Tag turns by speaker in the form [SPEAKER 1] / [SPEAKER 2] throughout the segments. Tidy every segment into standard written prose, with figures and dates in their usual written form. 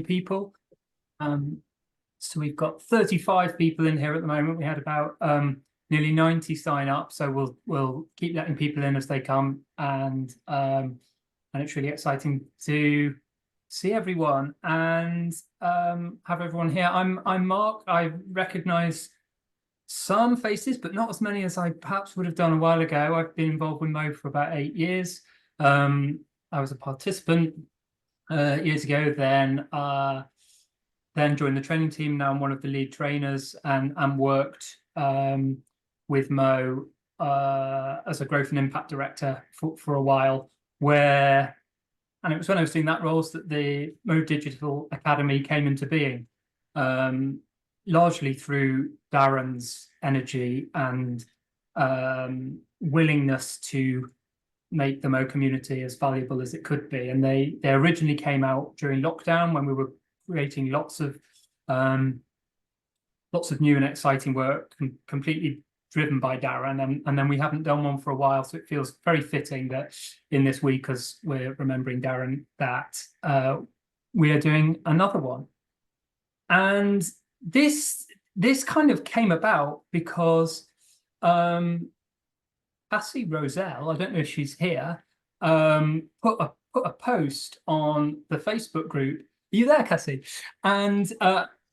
[SPEAKER 1] people. So we've got 35 people in here at the moment. We had about nearly 90 sign up, so we'll keep letting people in as they come, and it's really exciting to see everyone and have everyone here. I'm Mark. I recognise some faces, but not as many as I perhaps would have done a while ago. I've been involved with MOE for about 8 years. I was a participant years ago, then joined the training team. Now I'm one of the lead trainers and worked with Mo as a growth and impact director for a while, and it was when I was doing that role that the MOE Digital Academy came into being, largely through Darren's energy and willingness to make the Mo community as valuable as it could be. And they originally came out during lockdown when we were creating lots of new and exciting work, completely driven by Darren, and then we haven't done one for a while, so it feels very fitting that in this week, as we're remembering Darren, that we are doing another one. And this kind of came about because Cassie Roselle, I don't know if she's here, put a post on the Facebook group. Are you there, Cassie? And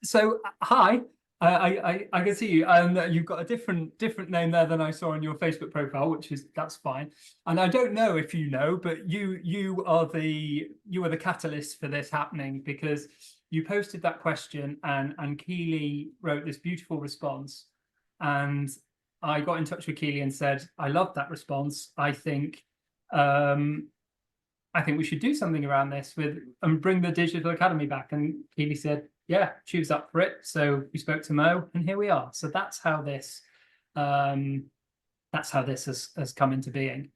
[SPEAKER 1] so hi. I can see you, and you've got a different name there than I saw on your Facebook profile, that's fine. And I don't know if you know, but you are the catalyst for this happening, because you posted that question and Keeley wrote this beautiful response, and I got in touch with Keeley and said, I love that response. I think we should do something around this and bring the Digital Academy back. And Keeley said, yeah, she was up for it. So we spoke to Mo, and here we are. So that's how this has come into being.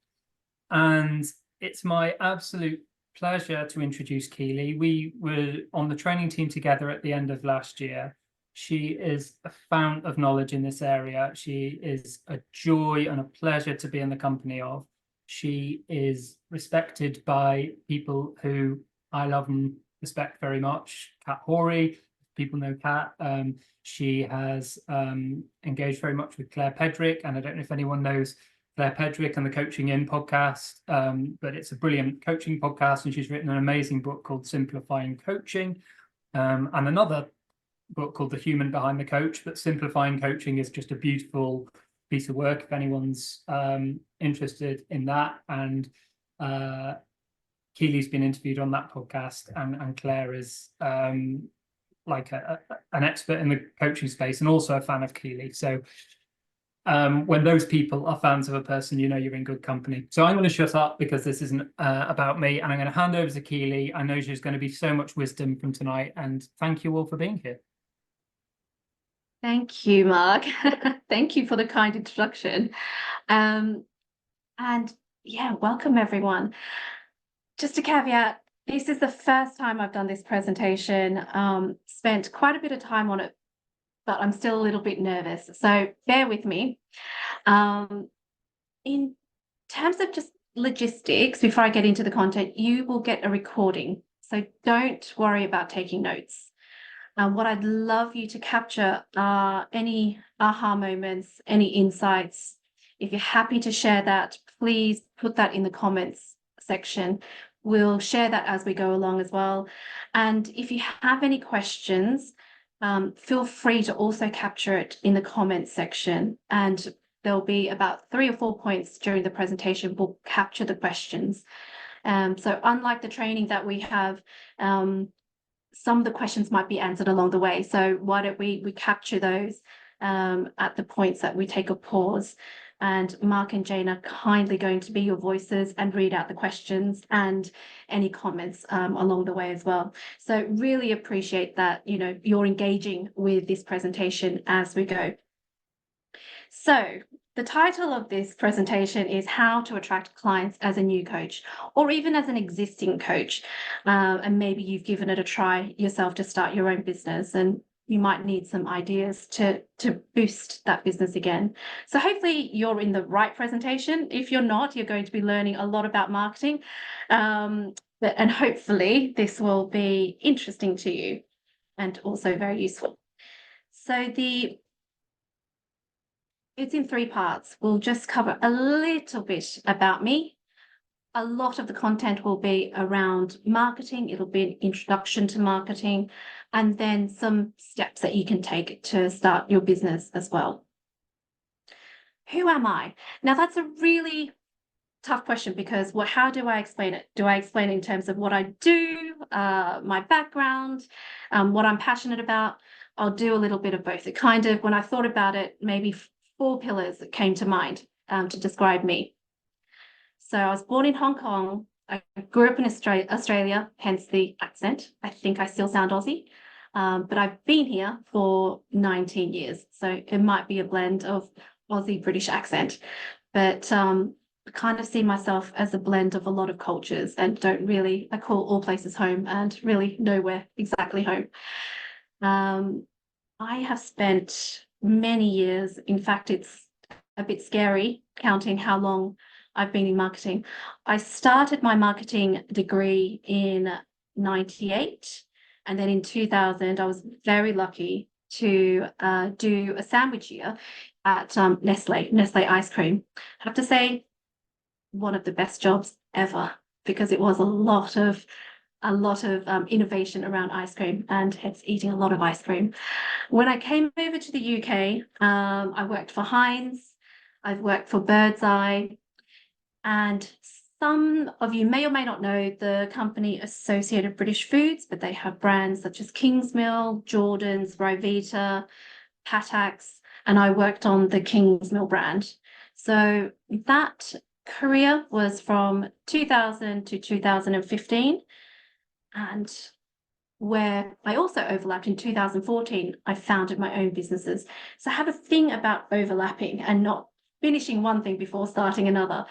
[SPEAKER 1] And it's my absolute pleasure to introduce Keeley. We were on the training team together at the end of last year. She is a fount of knowledge in this area. She is a joy and a pleasure to be in the company of. She is respected by people who I love and respect very much. Kat Horry, people know Kat. She has engaged very much with Claire Pedrick, and I don't know if anyone knows Claire Pedrick and the Coaching In podcast, but it's a brilliant coaching podcast, and she's written an amazing book called Simplifying Coaching, and another book called The Human Behind the Coach. But Simplifying Coaching is just a beautiful piece of work if anyone's interested in that. And Keeley's been interviewed on that podcast, and Claire is like an expert in the coaching space and also a fan of Keeley. So when those people are fans of a person, you know you're in good company. So I'm going to shut up because this isn't about me, and I'm going to hand over to Keeley. I know there's going to be so much wisdom from tonight, and thank you all for being here.
[SPEAKER 2] Thank you, Mark. Thank you for the kind introduction. And yeah, welcome everyone. Just a caveat, this is the first time I've done this presentation. Spent quite a bit of time on it, but I'm still a little bit nervous, so bear with me. In terms of just logistics, before I get into the content, you will get a recording, so don't worry about taking notes. What I'd love you to capture are any aha moments, any insights. If you're happy to share that, please put that in the comments section. We'll share that as we go along as well. And if you have any questions, feel free to also capture it in the comments section. And there'll be about 3 or 4 points during the presentation. We'll capture the questions. So unlike the training that we have, some of the questions might be answered along the way. So why don't we capture those at the points that we take a pause. And Mark and Jane are kindly going to be your voices and read out the questions and any comments along the way as well. So really appreciate that, you know, you're engaging with this presentation as we go. So the title of this presentation is How to Attract Clients as a New Coach, or even as an existing coach. And maybe you've given it a try yourself to start your own business, and you might need some ideas to boost that business again. So hopefully you're in the right presentation. If you're not, you're going to be learning a lot about marketing. and hopefully this will be interesting to you and also very useful. So it's in 3 parts. We'll just cover a little bit about me. A lot of the content will be around marketing. It'll be an introduction to marketing, and then some steps that you can take to start your business as well. Who am I? Now, that's a really tough question, because how do I explain it? Do I explain it in terms of what I do, my background, what I'm passionate about? I'll do a little bit of both. It kind of, when I thought about it, maybe 4 pillars that came to mind to describe me. So I was born in Hong Kong. I grew up in Australia, hence the accent. I think I still sound Aussie, but I've been here for 19 years. So it might be a blend of Aussie British accent, but I kind of see myself as a blend of a lot of cultures, and I call all places home, and really nowhere exactly home. I have spent many years, in fact, it's a bit scary counting how long I've been in marketing. I started my marketing degree in 98, and then in 2000, I was very lucky to do a sandwich year at Nestle ice cream. I have to say, one of the best jobs ever, because it was a lot of innovation around ice cream, and hence eating a lot of ice cream. When I came over to the UK, I worked for Heinz, I've worked for Birdseye, and some of you may or may not know the company Associated British Foods, but they have brands such as Kingsmill, Jordan's, Ryvita, Patax, and I worked on the Kingsmill brand. So that career was from 2000 to 2015, and where I also overlapped in 2014, I founded my own businesses. So I have a thing about overlapping and not finishing one thing before starting another.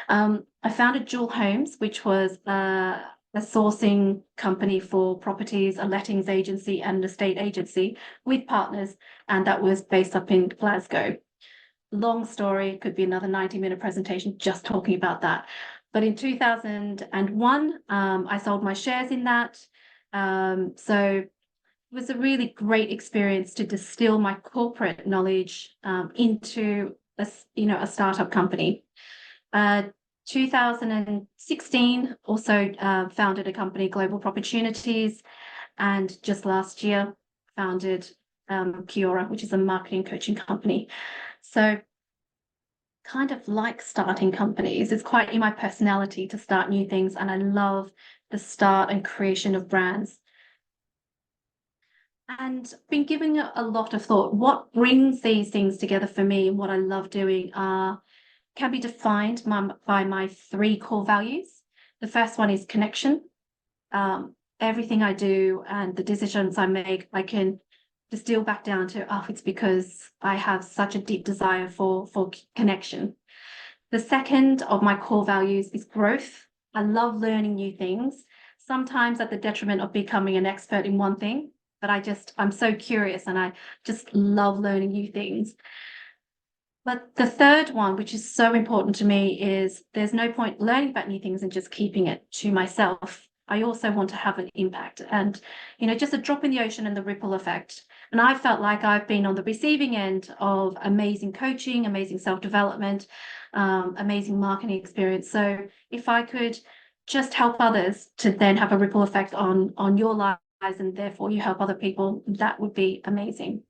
[SPEAKER 2] I founded Jewel Homes, which was a sourcing company for properties, a lettings agency and an estate agency with partners, and that was based up in Glasgow. Long story, could be another 90-minute presentation just talking about that. But in 2001, I sold my shares in that. So it was a really great experience to distill my corporate knowledge into a startup company. 2016 also founded a company, Global Opportunities, and just last year founded KiAura, which is a marketing coaching company. So kind of like starting companies. It's quite in my personality to start new things, and I love the start and creation of brands. And been giving it a lot of thought. What brings these things together for me, and what I love doing can be defined by my 3 core values. The first one is connection. Everything I do and the decisions I make, I can distill back down to, it's because I have such a deep desire for connection. The second of my core values is growth. I love learning new things, sometimes at the detriment of becoming an expert in one thing, but I'm so curious, and I just love learning new things. But the third one, which is so important to me, is there's no point learning about new things and just keeping it to myself. I also want to have an impact, and just a drop in the ocean and the ripple effect. And I felt like I've been on the receiving end of amazing coaching, amazing self-development, amazing marketing experience. So if I could just help others to then have a ripple effect on your lives, and therefore you help other people, that would be amazing.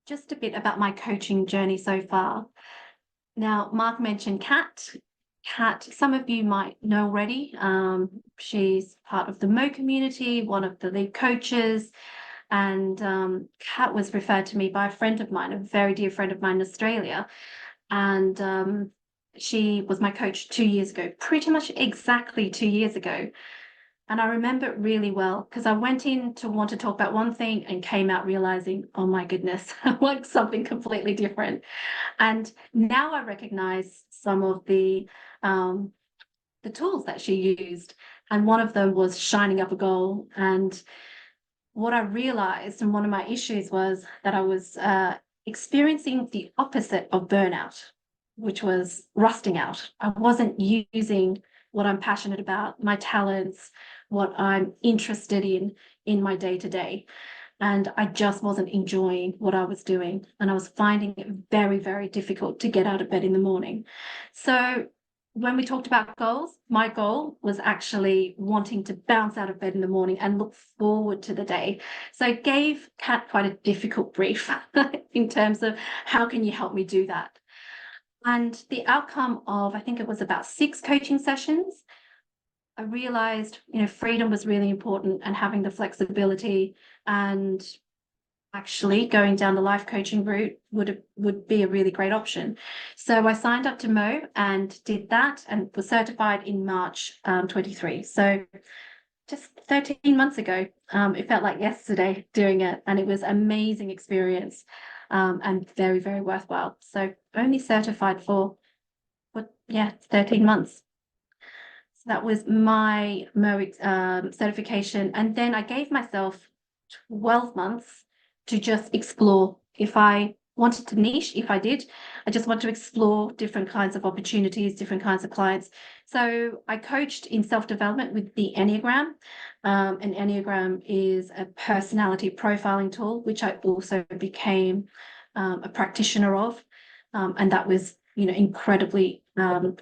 [SPEAKER 2] Just a bit about my coaching journey so far. Now, Mark mentioned Kat. Kat, some of you might know already. She's part of the MOE community, one of the lead coaches. And Kat was referred to me by a friend of mine, a very dear friend of mine in Australia. And she was my coach 2 years ago, pretty much exactly 2 years ago. And I remember it really well, because I went in to want to talk about one thing and came out realizing, oh my goodness, I want something completely different. And now I recognize some of the tools that she used. And one of them was shining up a goal. And what I realized, and one of my issues, was that I was experiencing the opposite of burnout, which was rusting out. I wasn't using what I'm passionate about, my talents, what I'm interested in my day-to-day. And I just wasn't enjoying what I was doing. And I was finding it very, very difficult to get out of bed in the morning. So when we talked about goals, my goal was actually wanting to bounce out of bed in the morning and look forward to the day. So I gave Kat quite a difficult brief in terms of how can you help me do that? And the outcome of, I think it was about 6 coaching sessions, I realized, freedom was really important, and having the flexibility, and actually going down the life coaching route would be a really great option. So I signed up to MOE and did that, and was certified in March 23. So just 13 months ago. It felt like yesterday doing it, and it was an amazing experience, and very, very worthwhile. So only certified for 13 months. So that was my MOE certification. And then I gave myself 12 months to just explore. If I wanted to niche, if I did, I just want to explore different kinds of opportunities, different kinds of clients. So I coached in self-development with the Enneagram. An Enneagram is a personality profiling tool, which I also became a practitioner of. And that was, incredibly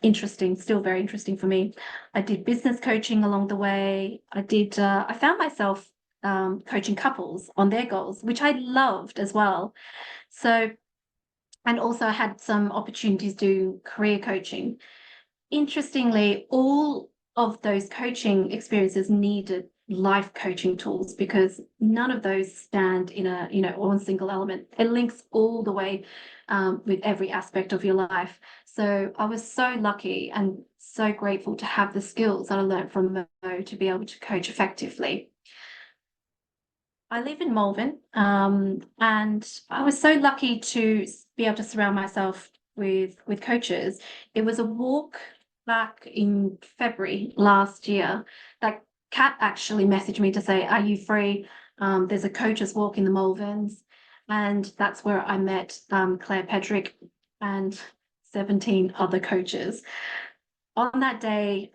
[SPEAKER 2] interesting, still very interesting for me. I did business coaching along the way. I found myself coaching couples on their goals, which I loved as well. So, and also I had some opportunities doing career coaching. Interestingly, all of those coaching experiences needed life coaching tools, because none of those stand in one single element. It links all the way with every aspect of your life. So I was so lucky and so grateful to have the skills that I learned from MOE to be able to coach effectively. I live in Malvern, and I was so lucky to be able to surround myself with coaches. It was a walk back in February last year that Kat actually messaged me to say, "Are you free? There's a coaches walk in the Malverns," and that's where I met Claire Pedrick and 17 other coaches. On that day,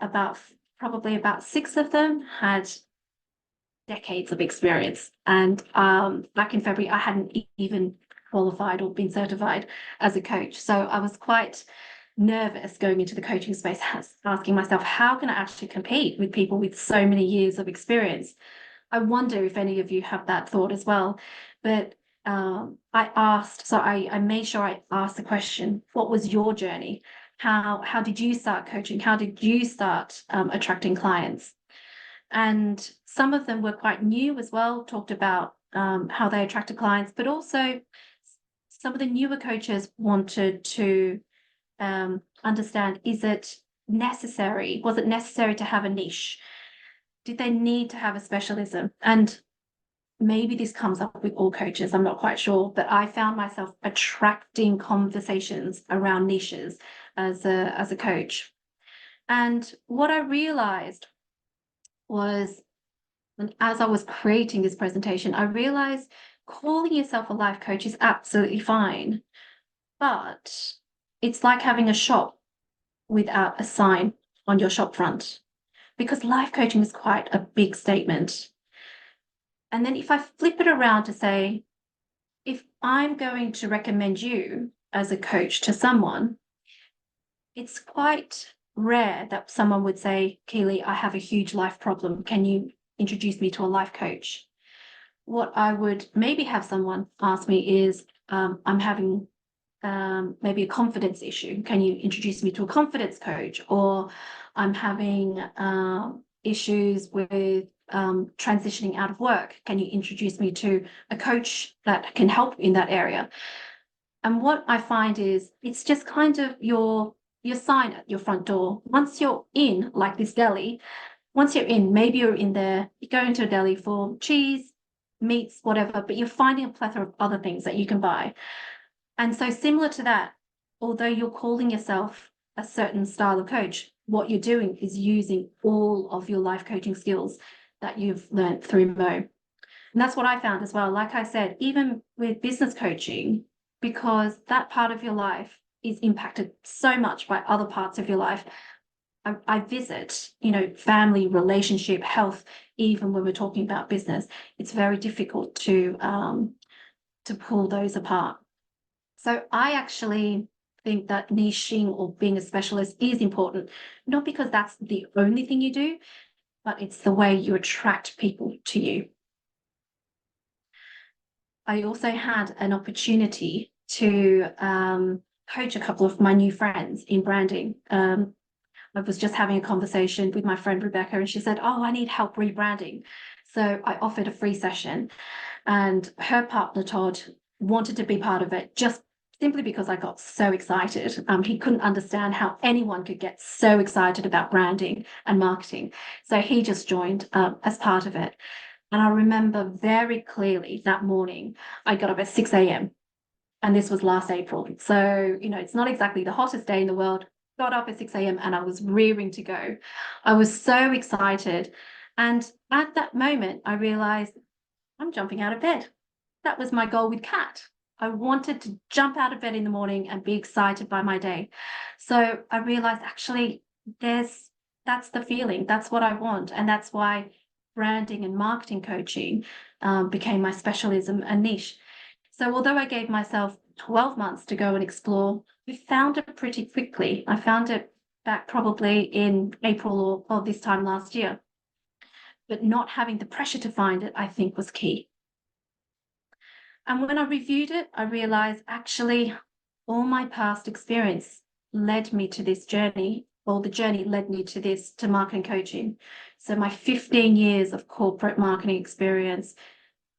[SPEAKER 2] probably about 6 of them had decades of experience. And back in February, I hadn't even qualified or been certified as a coach. So I was quite nervous going into the coaching space, asking myself, how can I actually compete with people with so many years of experience? I wonder if any of you have that thought as well. But I made sure I asked the question, what was your journey? How did you start coaching? How did you start attracting clients? And some of them were quite new as well, talked about how they attracted clients, but also some of the newer coaches wanted to understand, was it necessary to have a niche? Did they need to have a specialism? And maybe this comes up with all coaches, I'm not quite sure, but I found myself attracting conversations around niches as a coach. And what I realized was, and as I was creating this presentation, I realized calling yourself a life coach is absolutely fine, but it's like having a shop without a sign on your shop front, because life coaching is quite a big statement. And then if I flip it around to say, if I'm going to recommend you as a coach to someone, it's quite rare that someone would say, "Keeley, I have a huge life problem. Can you introduce me to a life coach?" What I would maybe have someone ask me is, I'm having maybe a confidence issue. Can you introduce me to a confidence coach? Or I'm having issues with transitioning out of work. Can you introduce me to a coach that can help in that area? And what I find is, it's just kind of your sign at your front door. Once you're in, like this deli, once you're in, maybe you're in there, you go into a deli for cheese, meats, whatever, but you're finding a plethora of other things that you can buy. And so similar to that, although you're calling yourself a certain style of coach, what you're doing is using all of your life coaching skills that you've learned through MOE. And that's what I found as well. Like I said, even with business coaching, because that part of your life is impacted so much by other parts of your life, I visit, family, relationship, health, even when we're talking about business, it's very difficult to pull those apart. So I actually think that niching or being a specialist is important, not because that's the only thing you do, but it's the way you attract people to you. I also had an opportunity to coach a couple of my new friends in branding. I was just having a conversation with my friend Rebecca, and she said, "Oh, I need help rebranding." So I offered a free session, and her partner Todd wanted to be part of it just simply because I got so excited. He couldn't understand how anyone could get so excited about branding and marketing. So he just joined as part of it. And I remember very clearly that morning, I got up at 6 a.m. and this was last April. So, it's not exactly the hottest day in the world. Got up at 6 a.m. and I was rearing to go. I was so excited. And at that moment, I realized I'm jumping out of bed. That was my goal with Kat. I wanted to jump out of bed in the morning and be excited by my day. So I realized actually that's the feeling. That's what I want. And that's why branding and marketing coaching became my specialism and niche. So although I gave myself 12 months to go and explore, I found it pretty quickly. I found it back probably in April or this time last year. But not having the pressure to find it, I think, was key. And when I reviewed it, I realized actually all my past experience led me to this journey, or the journey led me to this, to marketing coaching. So my 15 years of corporate marketing experience,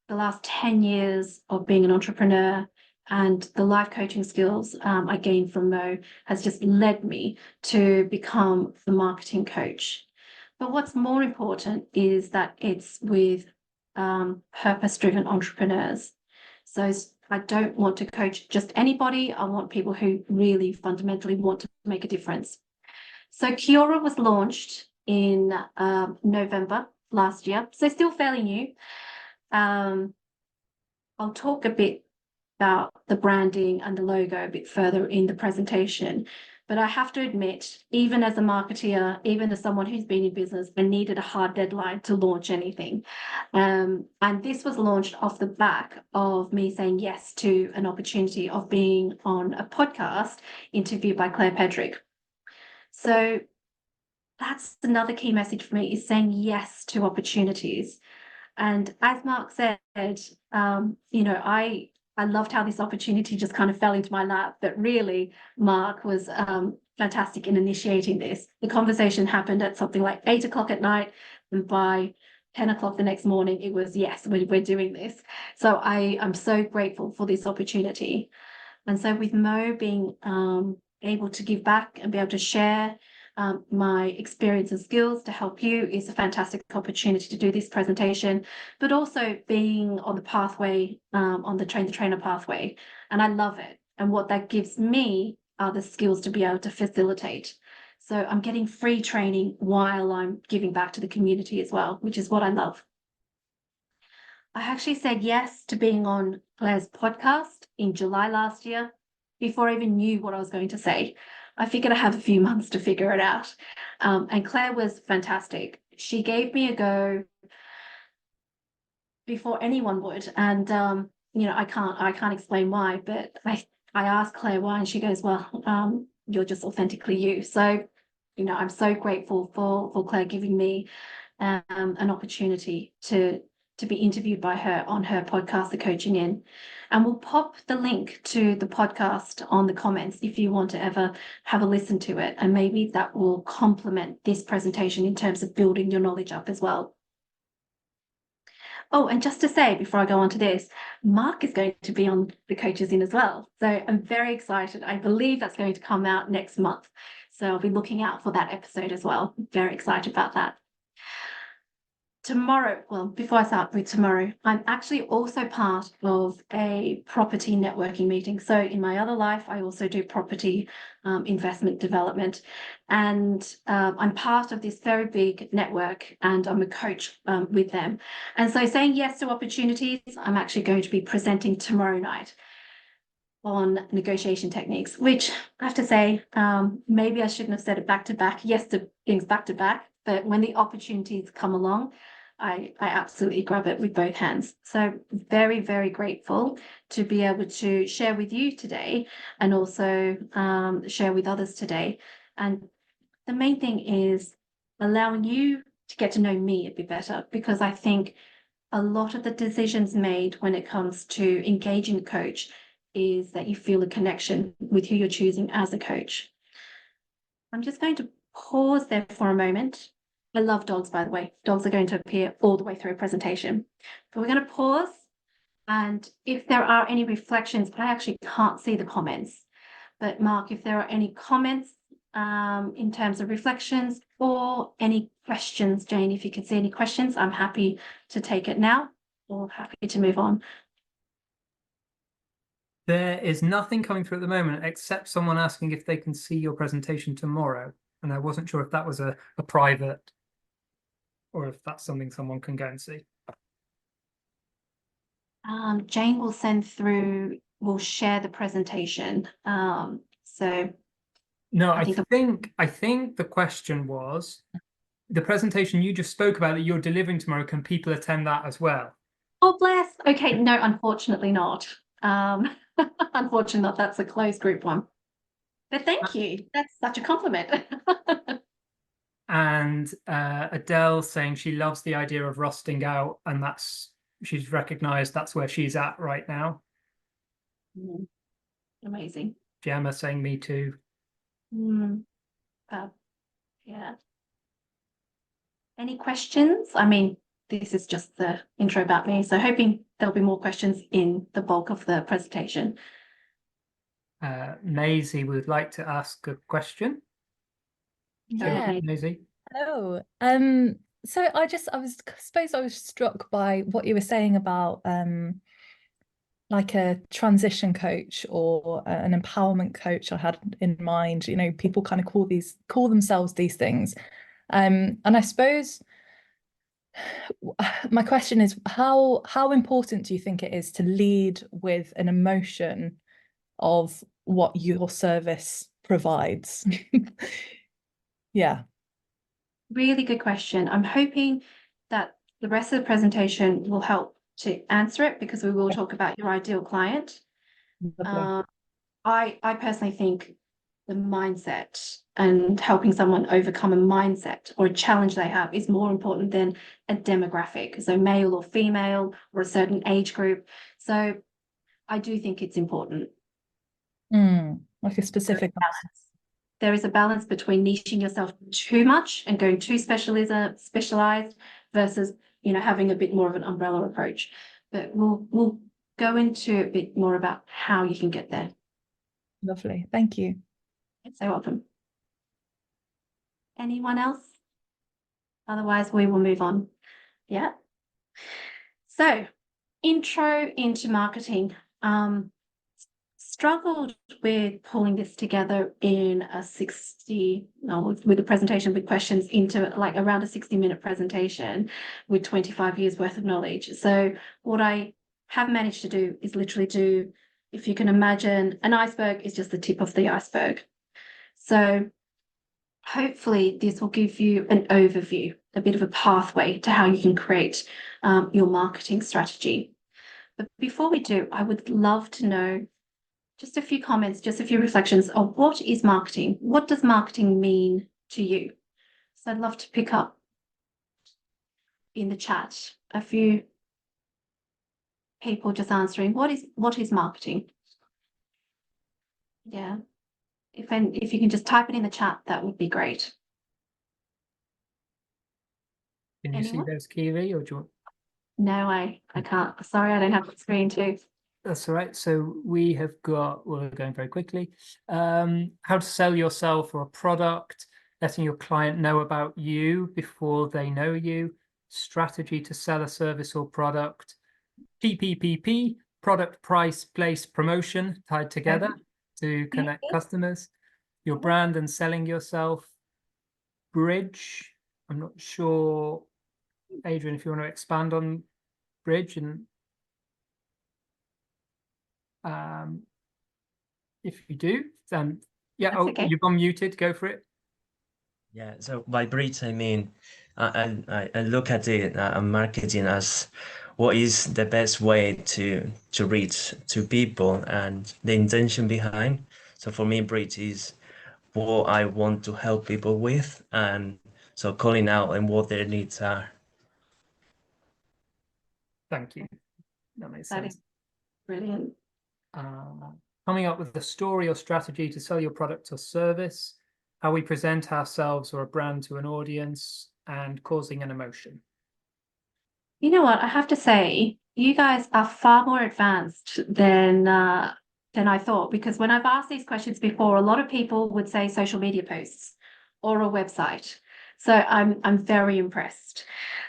[SPEAKER 2] the last 10 years of being an entrepreneur, and the life coaching skills I gained from MOE has just led me to become the marketing coach. But what's more important is that it's with purpose-driven entrepreneurs. So I don't want to coach just anybody. I want people who really fundamentally want to make a difference. So KiAura was launched in November last year, so still fairly new. I'll talk a bit about the branding and the logo a bit further in the presentation. But I have to admit, even as a marketeer, even as someone who's been in business, I needed a hard deadline to launch anything. And this was launched off the back of me saying yes to an opportunity of being on a podcast interviewed by Claire Pedrick. So that's another key message for me, is saying yes to opportunities. And as Mark said, I loved how this opportunity just kind of fell into my lap, but really Mark was fantastic in initiating this. The conversation happened at something like 8 o'clock at night, and by 10 o'clock the next morning, it was, yes, we're doing this. So I'm so grateful for this opportunity. And so with MOE being able to give back and be able to share my experience and skills to help you is a fantastic opportunity to do this presentation, but also being on the pathway, on the Train the Trainer pathway. And I love it. And what that gives me are the skills to be able to facilitate. So I'm getting free training while I'm giving back to the community as well, which is what I love. I actually said yes to being on Claire's podcast in July last year before I even knew what I was going to say. I figured I have a few months to figure it out. And Claire was fantastic. She gave me a go before anyone would. And, I can't explain why, but I asked Claire why, and she goes, well, you're just authentically you. So, I'm so grateful for Claire giving me an opportunity to be interviewed by her on her podcast, The Coaching In. And we'll pop the link to the podcast on the comments if you want to ever have a listen to it. And maybe that will complement this presentation in terms of building your knowledge up as well. Oh, and just to say, before I go on to this, Mark is going to be on The Coaches In as well. So I'm very excited. I believe that's going to come out next month. So I'll be looking out for that episode as well. Very excited about that. Tomorrow, well, before I start with tomorrow, I'm actually also part of a property networking meeting. So in my other life, I also do property investment development. And I'm part of this very big network, and I'm a coach with them. And so saying yes to opportunities, I'm actually going to be presenting tomorrow night. on negotiation techniques, which I have to say, maybe I shouldn't have said it back to back. Yes, the things back to back, but when the opportunities come along, I absolutely grab it with both hands. So very, very grateful to be able to share with you today and also share with others today. And the main thing is allowing you to get to know me a bit better, because I think a lot of the decisions made when it comes to engaging a coach is that you feel a connection with who you're choosing as a coach. I'm just going to pause there for a moment. I love dogs, by the way. Dogs are going to appear all the way through a presentation. But we're going to pause. And if there are any reflections, I actually can't see the comments. But Mark, if there are any comments in terms of reflections or any questions, Jane, if you can see any questions, I'm happy to take it now or happy to move on.
[SPEAKER 1] There is nothing coming through at the moment except someone asking if they can see your presentation tomorrow. And I wasn't sure if that was a private or if that's something someone can go and see.
[SPEAKER 2] Jane will send through, will share the presentation. So
[SPEAKER 1] no,
[SPEAKER 2] I
[SPEAKER 1] think the question was the presentation you just spoke about that you're delivering tomorrow. Can people attend that as well?
[SPEAKER 2] Oh, bless. Okay, no, unfortunately not. Unfortunately not. That's a closed group one. But thank you. That's such a compliment.
[SPEAKER 1] And Adele saying she loves the idea of rusting out, and she's recognized that's where she's at right now.
[SPEAKER 2] Amazing.
[SPEAKER 1] Gemma saying me too.
[SPEAKER 2] Yeah. Any questions? I mean, this is just the intro about me, so hoping there'll be more questions in the bulk of the presentation.
[SPEAKER 1] Maisie would like to ask a question.
[SPEAKER 3] Yeah.
[SPEAKER 1] Maisie.
[SPEAKER 3] Hello. So I suppose I was struck by what you were saying about like a transition coach or an empowerment coach I had in mind. You know, people kind of call themselves these things. And I suppose my question is how important do you think it is to lead with an emotion of what your service provides? Yeah.
[SPEAKER 2] Really good question. I'm hoping that the rest of the presentation will help to answer it, because we will talk about your ideal client. I personally think the mindset and helping someone overcome a mindset or a challenge they have is more important than a demographic, so male or female or a certain age group. So I do think it's important.
[SPEAKER 3] Like a specific balance.
[SPEAKER 2] There is a balance between niching yourself too much and going too specialized versus, you know, having a bit more of an umbrella approach. But we'll go into a bit more about how you can get there.
[SPEAKER 3] Lovely. Thank you.
[SPEAKER 2] You're so welcome. Anyone else? Otherwise, we will move on. Yeah. So, intro into marketing. Struggled with pulling this together in a with a presentation with questions into like around a 60-minute presentation with 25 years worth of knowledge. So what I have managed to do is literally do, if you can imagine, an iceberg is just the tip of the iceberg. So hopefully this will give you an overview, a bit of a pathway to how you can create your marketing strategy. But before we do, I would love to know just a few comments, just a few reflections of what is marketing? What does marketing mean to you? So I'd love to pick up in the chat a few people just answering what is marketing? Yeah. If you can just type it in the chat, that would be great.
[SPEAKER 1] Can you see those, Keeley, or do you want?
[SPEAKER 2] No, I can't. Sorry, I don't have the screen too.
[SPEAKER 1] That's all right. So we're going very quickly. How to sell yourself or a product, letting your client know about you before they know you, strategy to sell a service or product, PPPP, product, price, place, promotion tied together to connect customers, your brand and selling yourself, bridge. I'm not sure, Adrian, if you want to expand on bridge and if you do, then yeah.
[SPEAKER 2] That's
[SPEAKER 1] Oh,
[SPEAKER 2] okay.
[SPEAKER 1] you've unmuted. Go for it.
[SPEAKER 4] Yeah, so by bridge, I mean, I look at it, marketing as what is the best way to reach to people and the intention behind. So for me, bridge is what I want to help people with, and so calling out and what their needs are.
[SPEAKER 1] Thank you. That makes
[SPEAKER 2] That
[SPEAKER 1] sense.
[SPEAKER 2] is brilliant.
[SPEAKER 1] Coming up with a story or strategy to sell your product or service, how we present ourselves or a brand to an audience, and causing an emotion.
[SPEAKER 2] You know what? I have to say, you guys are far more advanced than I thought, because when I've asked these questions before, a lot of people would say social media posts or a website. So I'm very impressed.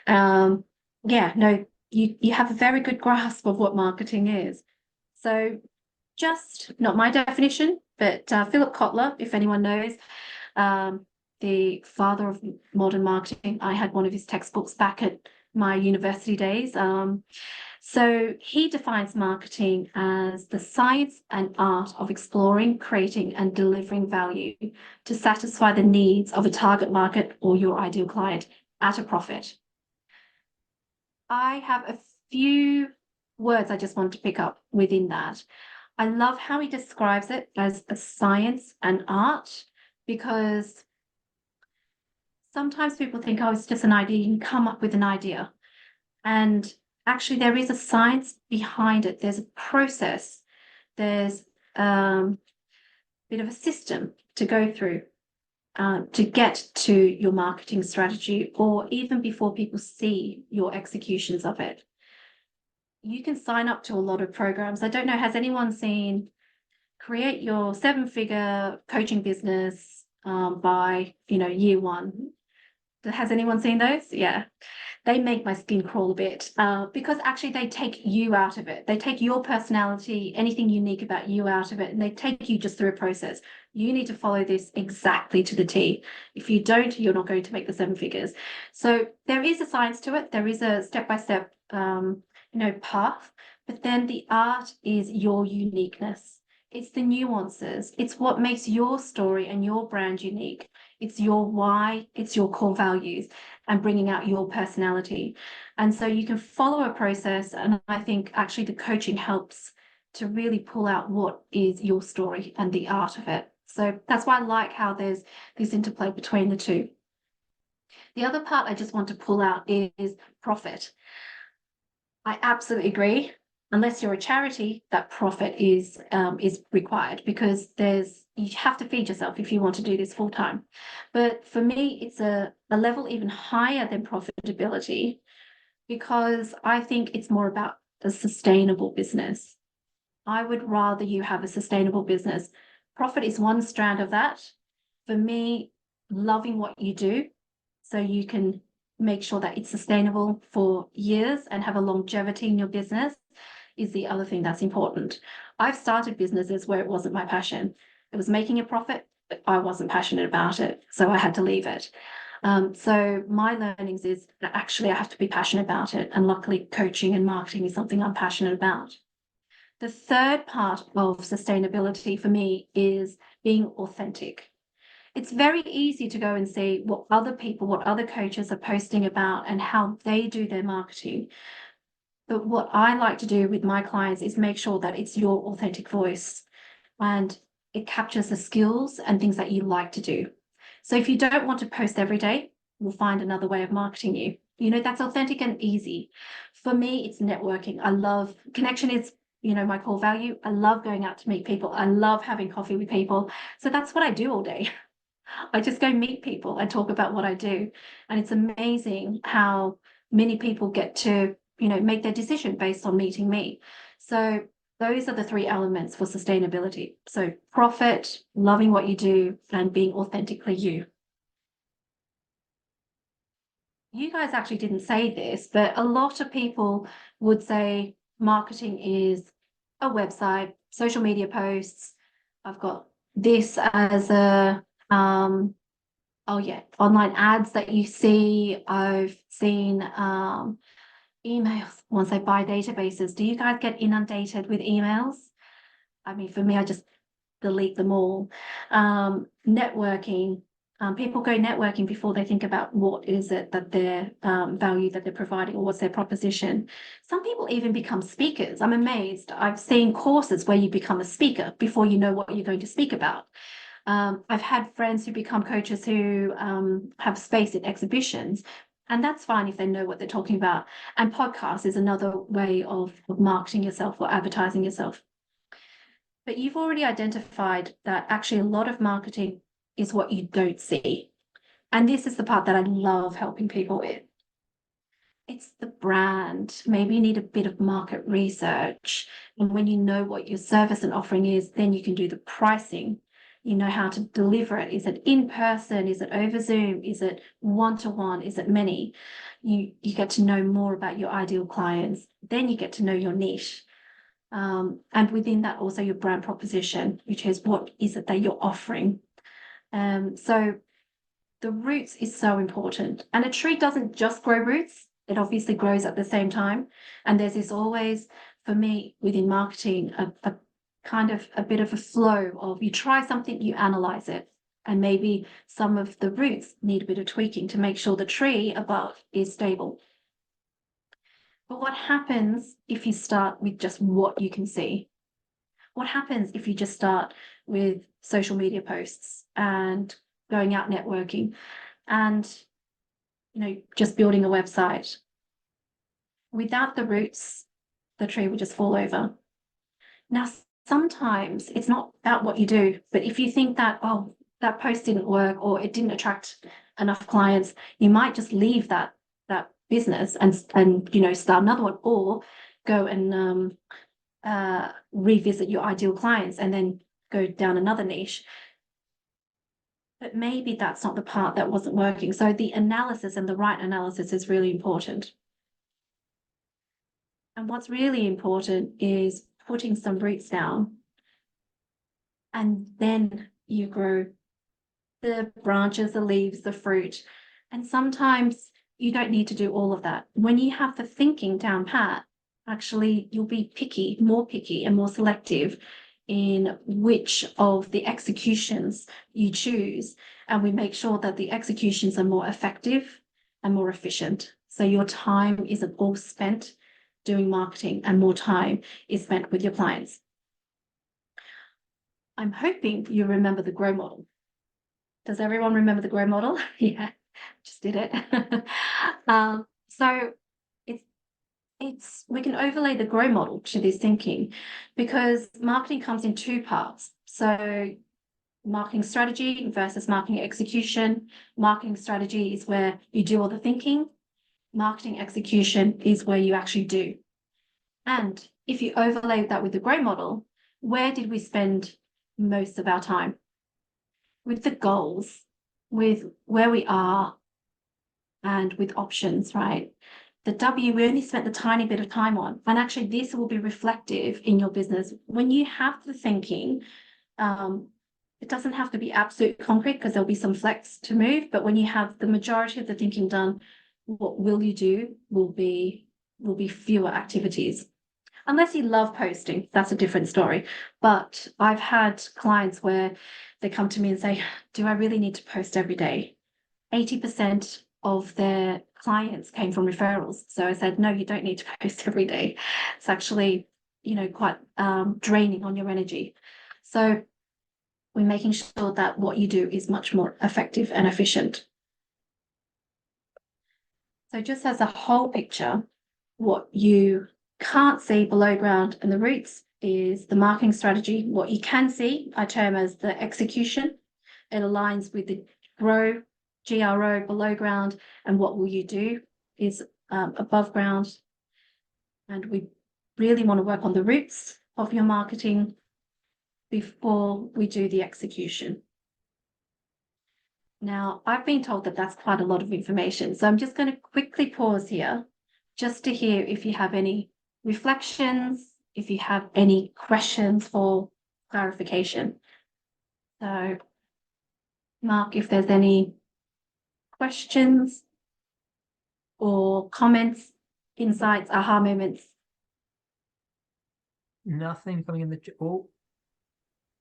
[SPEAKER 2] Yeah, no, you have a very good grasp of what marketing is. So just not my definition, but Philip Kotler, if anyone knows, the father of modern marketing. I had one of his textbooks back at my university days. So he defines marketing as the science and art of exploring, creating, and delivering value to satisfy the needs of a target market or your ideal client at a profit. I have a few words I just want to pick up within that. I love how he describes it as a science and art, because sometimes people think, oh, it's just an idea. You can come up with an idea. And actually, there is a science behind it. There's a process. There's a bit of a system to go through to get to your marketing strategy, or even before people see your executions of it. You can sign up to a lot of programs. I don't know, has anyone seen Create Your 7-Figure Coaching Business by, year 1? Has anyone seen those? Yeah. They make my skin crawl a bit because actually they take you out of it. They take your personality, anything unique about you out of it, and they take you just through a process. You need to follow this exactly to the T. If you don't, you're not going to make the 7 figures. So there is a science to it. There is a step-by-step, path, but then the art is your uniqueness. It's the nuances. It's what makes your story and your brand unique. It's your why, it's your core values, and bringing out your personality. And so you can follow a process. And I think actually the coaching helps to really pull out what is your story and the art of it. So that's why I like how there's this interplay between the two. The other part I just want to pull out is profit. I absolutely agree. Unless you're a charity, that profit is required, because you have to feed yourself if you want to do this full time. But for me, it's a level even higher than profitability, because I think it's more about a sustainable business. I would rather you have a sustainable business. Profit is one strand of that. For me, loving what you do so you can make sure that it's sustainable for years and have a longevity in your business is the other thing that's important. I've started businesses where it wasn't my passion. It was making a profit, but I wasn't passionate about it, so I had to leave it. So my learnings is that actually I have to be passionate about it, and luckily coaching and marketing is something I'm passionate about. The third part of sustainability for me is being authentic. It's very easy to go and see what other coaches are posting about and how they do their marketing. But what I like to do with my clients is make sure that it's your authentic voice and it captures the skills and things that you like to do. So if you don't want to post every day, we'll find another way of marketing you. That's authentic and easy. For me, it's networking. I love connection is, my core value. I love going out to meet people. I love having coffee with people. So that's what I do all day. I just go meet people and talk about what I do. And it's amazing how many people get to make their decision based on meeting me. So those are the 3 elements for sustainability. So profit, loving what you do, and being authentically you. You guys actually didn't say this, but a lot of people would say marketing is a website, social media posts. I've got this as a online ads that you see. I've seen emails once I buy databases. Do you guys get inundated with emails? I mean, for me, I just delete them all. Networking. People go networking before they think about what is it that their value that they're providing or what's their proposition. Some people even become speakers. I'm amazed. I've seen courses where you become a speaker before you know what you're going to speak about. I've had friends who become coaches who have space at exhibitions, and that's fine if they know what they're talking about. And podcast is another way of marketing yourself or advertising yourself. But you've already identified that actually a lot of marketing is what you don't see. And this is the part that I love helping people with. It's the brand. Maybe you need a bit of market research. And when you know what your service and offering is, then you can do the pricing. You know how to deliver it. Is it in person? Is it over Zoom? Is it one-to-one? Is it many? You get to know more about your ideal clients. Then you get to know your niche. And within that also your brand proposition, which is what is it that you're offering. So the roots is so important. And a tree doesn't just grow roots. It obviously grows at the same time. And there's this always, for me, within marketing, a kind of a bit of a flow of you try something, you analyze it. And maybe some of the roots need a bit of tweaking to make sure the tree above is stable. But what happens if you start with just what you can see? What happens if you just start with social media posts and going out networking and, just building a website? Without the roots, the tree will just fall over. Now, sometimes it's not about what you do, but if you think that, oh, that post didn't work or it didn't attract enough clients, you might just leave that business and start another one, or go and revisit your ideal clients and then go down another niche. But maybe that's not the part that wasn't working. So the analysis and the right analysis is really important. And what's really important is putting some roots down, and then you grow the branches, the leaves, the fruit. And sometimes you don't need to do all of that. When you have the thinking down pat, actually you'll be more picky and more selective in which of the executions you choose. And we make sure that the executions are more effective and more efficient. So your time isn't all spent doing marketing and more time is spent with your clients. I'm hoping you remember the GROW model. Does everyone remember the GROW model? Yeah, just did it. So we can overlay the GROW model to this thinking, because marketing comes in two parts. So marketing strategy versus marketing execution. Marketing strategy is where you do all the thinking. Marketing execution is where you actually do. And if you overlay that with the GROW model, where did we spend most of our time? With the goals, with where we are, and with options, right? The W, we only spent the tiny bit of time on. And actually, this will be reflective in your business. When you have the thinking, it doesn't have to be absolute concrete, because there'll be some flex to move. But when you have the majority of the thinking done, what will you do will be fewer activities. Unless you love posting, that's a different story. But I've had clients where they come to me and say, do I really need to post every day? 80% of their clients came from referrals. So I said, no, you don't need to post every day. It's actually, quite draining on your energy. So we're making sure that what you do is much more effective and efficient. So just as a whole picture, what you can't see below ground and the roots is the marketing strategy. What you can see, I term as the execution. It aligns with the GROW, GRO, below ground, and what will you do is above ground. And we really want to work on the roots of your marketing before we do the execution. Now, I've been told that that's quite a lot of information, so I'm just going to quickly pause here just to hear if you have any reflections, if you have any questions for clarification. So, Mark, if there's any questions or comments, insights, aha moments.
[SPEAKER 1] Nothing coming in the... Oh,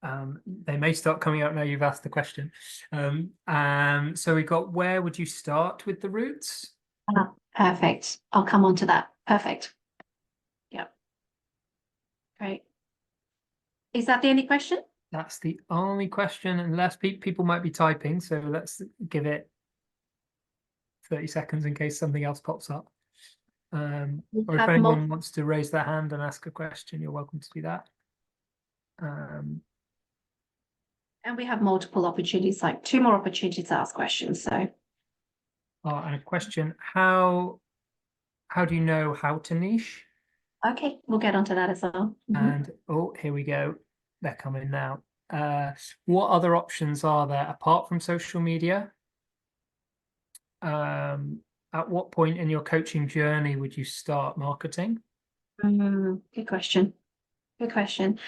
[SPEAKER 1] They may start coming out now you've asked the question. So we got, where would you start with the roots?
[SPEAKER 2] Perfect. I'll come on to that. Perfect. Yep. Great. Is that the only question?
[SPEAKER 1] That's the only question, unless people might be typing. So let's give it 30 seconds in case something else pops up. Or if anyone wants to raise their hand and ask a question, you're welcome to do that.
[SPEAKER 2] And we have multiple opportunities, like 2 more opportunities to ask questions. So,
[SPEAKER 1] and a question: how do you know how to niche?
[SPEAKER 2] okay, we'll get onto that as well.
[SPEAKER 1] And oh, here we go. They're coming now. What other options are there apart from social media? At what point in your coaching journey would you start marketing?
[SPEAKER 2] Good question. Good question.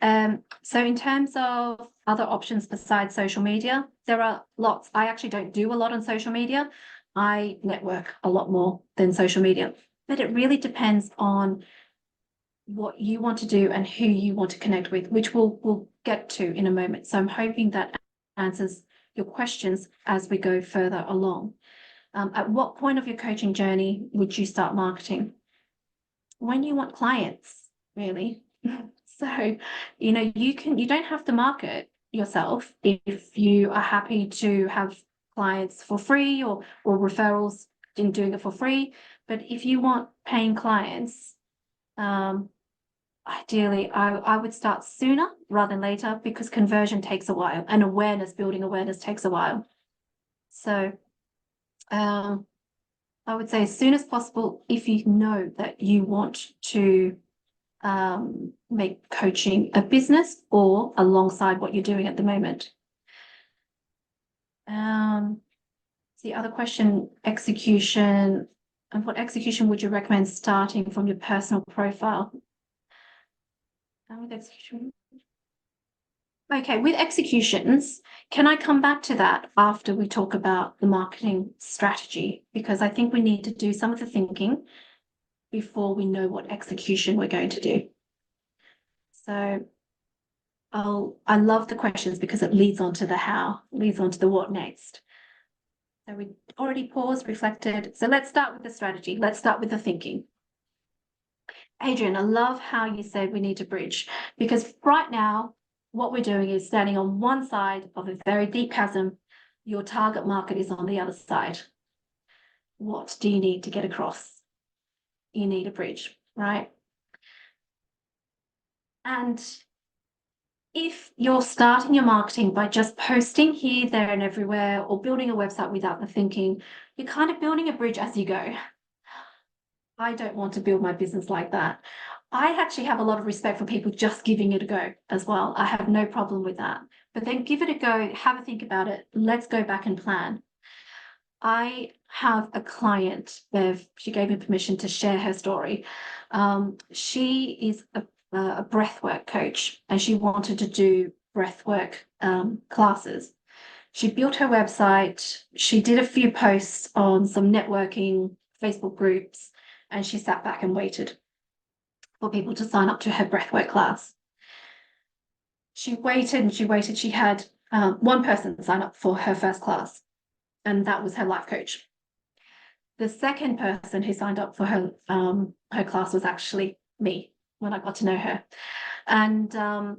[SPEAKER 2] So in terms of other options besides social media, there are lots. I actually don't do a lot on social media. I network a lot more than social media, but it really depends on what you want to do and who you want to connect with, which we'll get to in a moment. So I'm hoping that answers your questions as we go further along. At what point of your coaching journey would you start marketing? When you want clients, really. So, you don't have to market yourself if you are happy to have clients for free or referrals in doing it for free. But if you want paying clients, ideally, I would start sooner rather than later, because conversion takes a while and building awareness takes a while. So I would say as soon as possible, if you know that you want to make coaching a business or alongside what you're doing at the moment. The other question, execution, and what execution would you recommend starting from your personal profile? With execution. Okay, with executions, can I come back to that after we talk about the marketing strategy? Because I think we need to do some of the thinking before we know what execution we're going to do. So I love the questions because it leads on to the how, leads on to the what next. So we already paused, reflected. So let's start with the strategy. Let's start with the thinking. Adrian, I love how you said we need to bridge, because right now what we're doing is standing on one side of a very deep chasm. Your target market is on the other side. What do you need to get across? You need a bridge, right? And if you're starting your marketing by just posting here, there, and everywhere, or building a website without the thinking, you're kind of building a bridge as you go. I don't want to build my business like that. I actually have a lot of respect for people just giving it a go as well. I have no problem with that. But then give it a go, have a think about it. Let's go back and plan. I have a client, Bev, she gave me permission to share her story. She is a breathwork coach, and she wanted to do breathwork classes. She built her website. She did a few posts on some networking Facebook groups, and she sat back and waited for people to sign up to her breathwork class. She waited and she waited. She had one person sign up for her first class, and that was her life coach. The second person who signed up for her class was actually me when I got to know her. And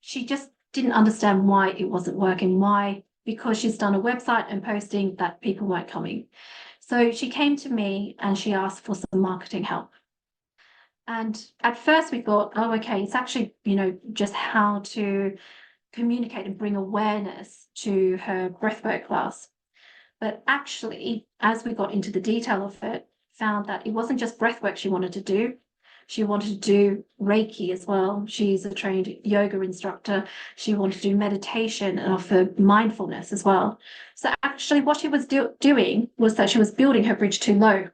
[SPEAKER 2] she just didn't understand why it wasn't working. Why? Because she's done a website and posting that people weren't coming. So she came to me and she asked for some marketing help. And at first we thought, oh, okay, it's actually, just how to communicate and bring awareness to her breathwork class. But actually, as we got into the detail of it, found that it wasn't just breathwork she wanted to do. She wanted to do Reiki as well. She's a trained yoga instructor. She wanted to do meditation and offer mindfulness as well. So actually what she was doing was that she was building her bridge too low.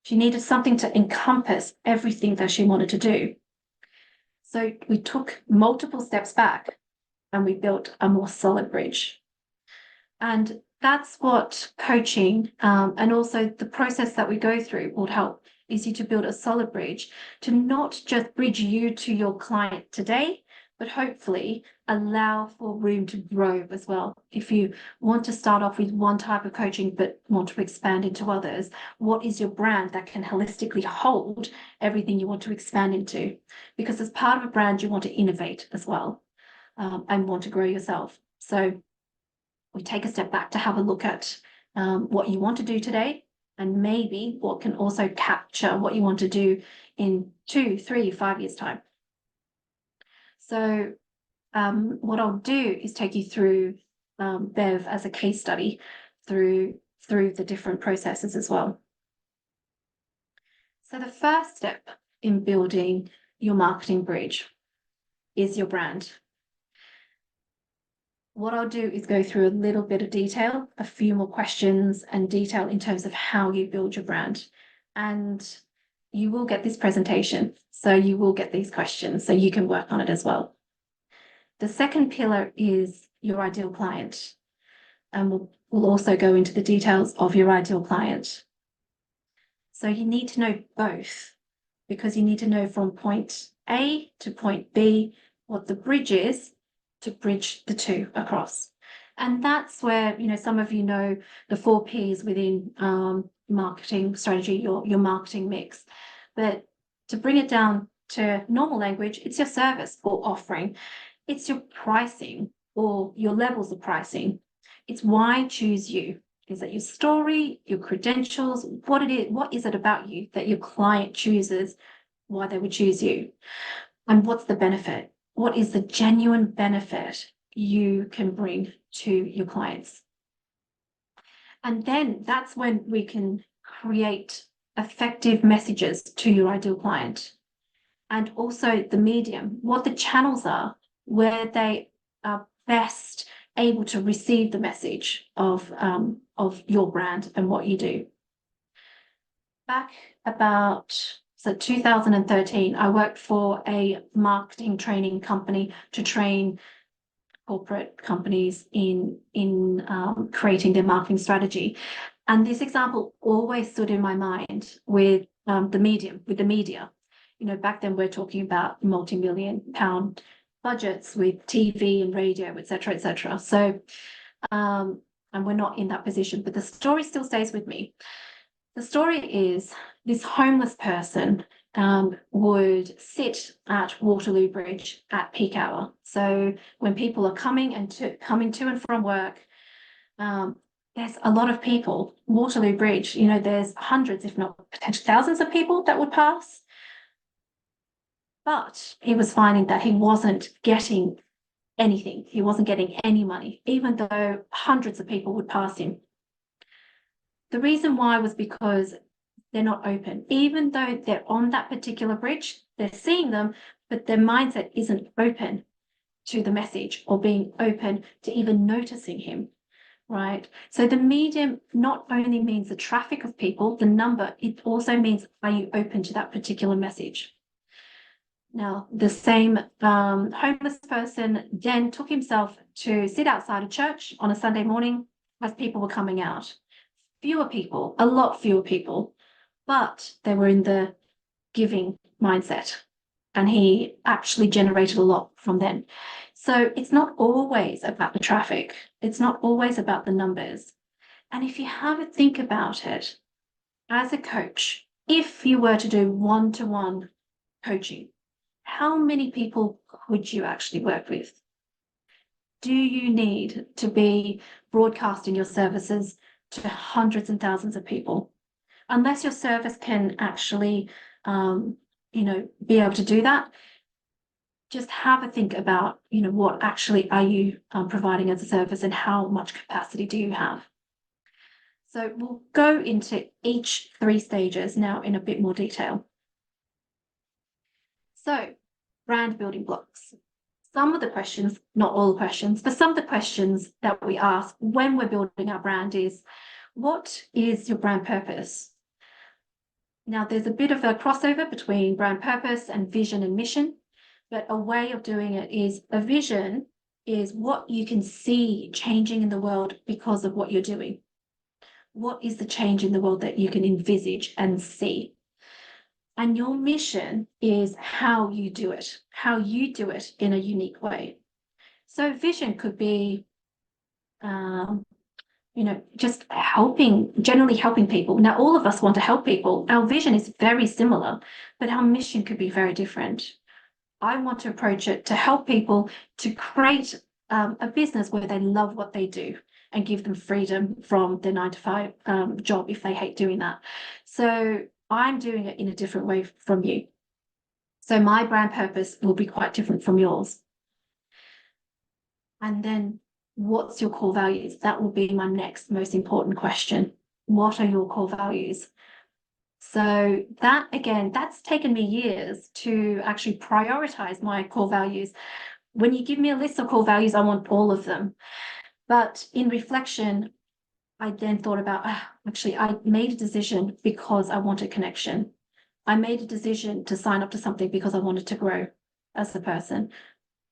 [SPEAKER 2] She needed something to encompass everything that she wanted to do. So we took multiple steps back and we built a more solid bridge. And that's what coaching and also the process that we go through will help, is you to build a solid bridge, to not just bridge you to your client today, but hopefully allow for room to grow as well. If you want to start off with one type of coaching but want to expand into others, what is your brand that can holistically hold everything you want to expand into? Because as part of a brand, you want to innovate as well, and want to grow yourself. So we take a step back to have a look at what you want to do today, and maybe what can also capture what you want to do in 2, 3, 5 years' time. So what I'll do is take you through Bev as a case study through the different processes as well. So the first step in building your marketing bridge is your brand. What I'll do is go through a little bit of detail, a few more questions and detail in terms of how you build your brand. And you will get this presentation, so you will get these questions, so you can work on it as well. The second pillar is your ideal client. And we'll also go into the details of your ideal client. So you need to know both, because you need to know from point A to point B what the bridge is to bridge the two across. And that's where, some of you know the 4 Ps within marketing strategy, your marketing mix. But to bring it down to normal language, it's your service or offering. It's your pricing or your levels of pricing. It's why choose you. Is that your story, your credentials, what is it about you that your client chooses, why they would choose you? And what's the benefit? What is the genuine benefit you can bring to your clients? And then that's when we can create effective messages to your ideal client. And also the medium, what the channels are, where they are best able to receive the message of your brand and what you do. Back about 2013, I worked for a marketing training company to train corporate companies in creating their marketing strategy. And this example always stood in my mind with the media. Back then we're talking about multi-million-pound budgets with TV and radio, etc., etc. So, and we're not in that position, but the story still stays with me. The story is this homeless person would sit at Waterloo Bridge at peak hour. So when people are coming to and from work, there's a lot of people. Waterloo Bridge, there's hundreds, if not potentially thousands of people that would pass. But he was finding that he wasn't getting anything. He wasn't getting any money, even though hundreds of people would pass him. The reason why was because they're not open. Even though they're on that particular bridge, they're seeing them, but their mindset isn't open to the message or being open to even noticing him, right? So the medium not only means the traffic of people, the number, it also means, are you open to that particular message? Now, the same homeless person then took himself to sit outside a church on a Sunday morning as people were coming out. Fewer people, a lot fewer people, but they were in the giving mindset, and he actually generated a lot from then. So it's not always about the traffic. It's not always about the numbers. And if you have a think about it, as a coach, if you were to do one-to-one coaching, how many people could you actually work with? Do you need to be broadcasting your services to hundreds and thousands of people? Unless your service can actually, be able to do that, just have a think about, what actually are you providing as a service and how much capacity do you have? So we'll go into each 3 stages now in a bit more detail. So, brand building blocks. Some of the questions, not all the questions, but some of the questions that we ask when we're building our brand is, what is your brand purpose? Now, there's a bit of a crossover between brand purpose and vision and mission, but a way of doing it is a vision is what you can see changing in the world because of what you're doing. What is the change in the world that you can envisage and see? And your mission is how you do it in a unique way. So vision could be, you know, just generally helping people. Now, all of us want to help people. Our vision is very similar, but our mission could be very different. I want to approach it to help people to create a business where they love what they do and give them freedom from their 9-to-5 job if they hate doing that. So I'm doing it in a different way from you. So my brand purpose will be quite different from yours. And then what's your core values? That will be my next most important question. What are your core values? So that, again, that's taken me years to actually prioritize my core values. When you give me a list of core values, I want all of them. But in reflection, I then thought about, actually, I made a decision because I wanted connection. I made a decision to sign up to something because I wanted to grow as a person.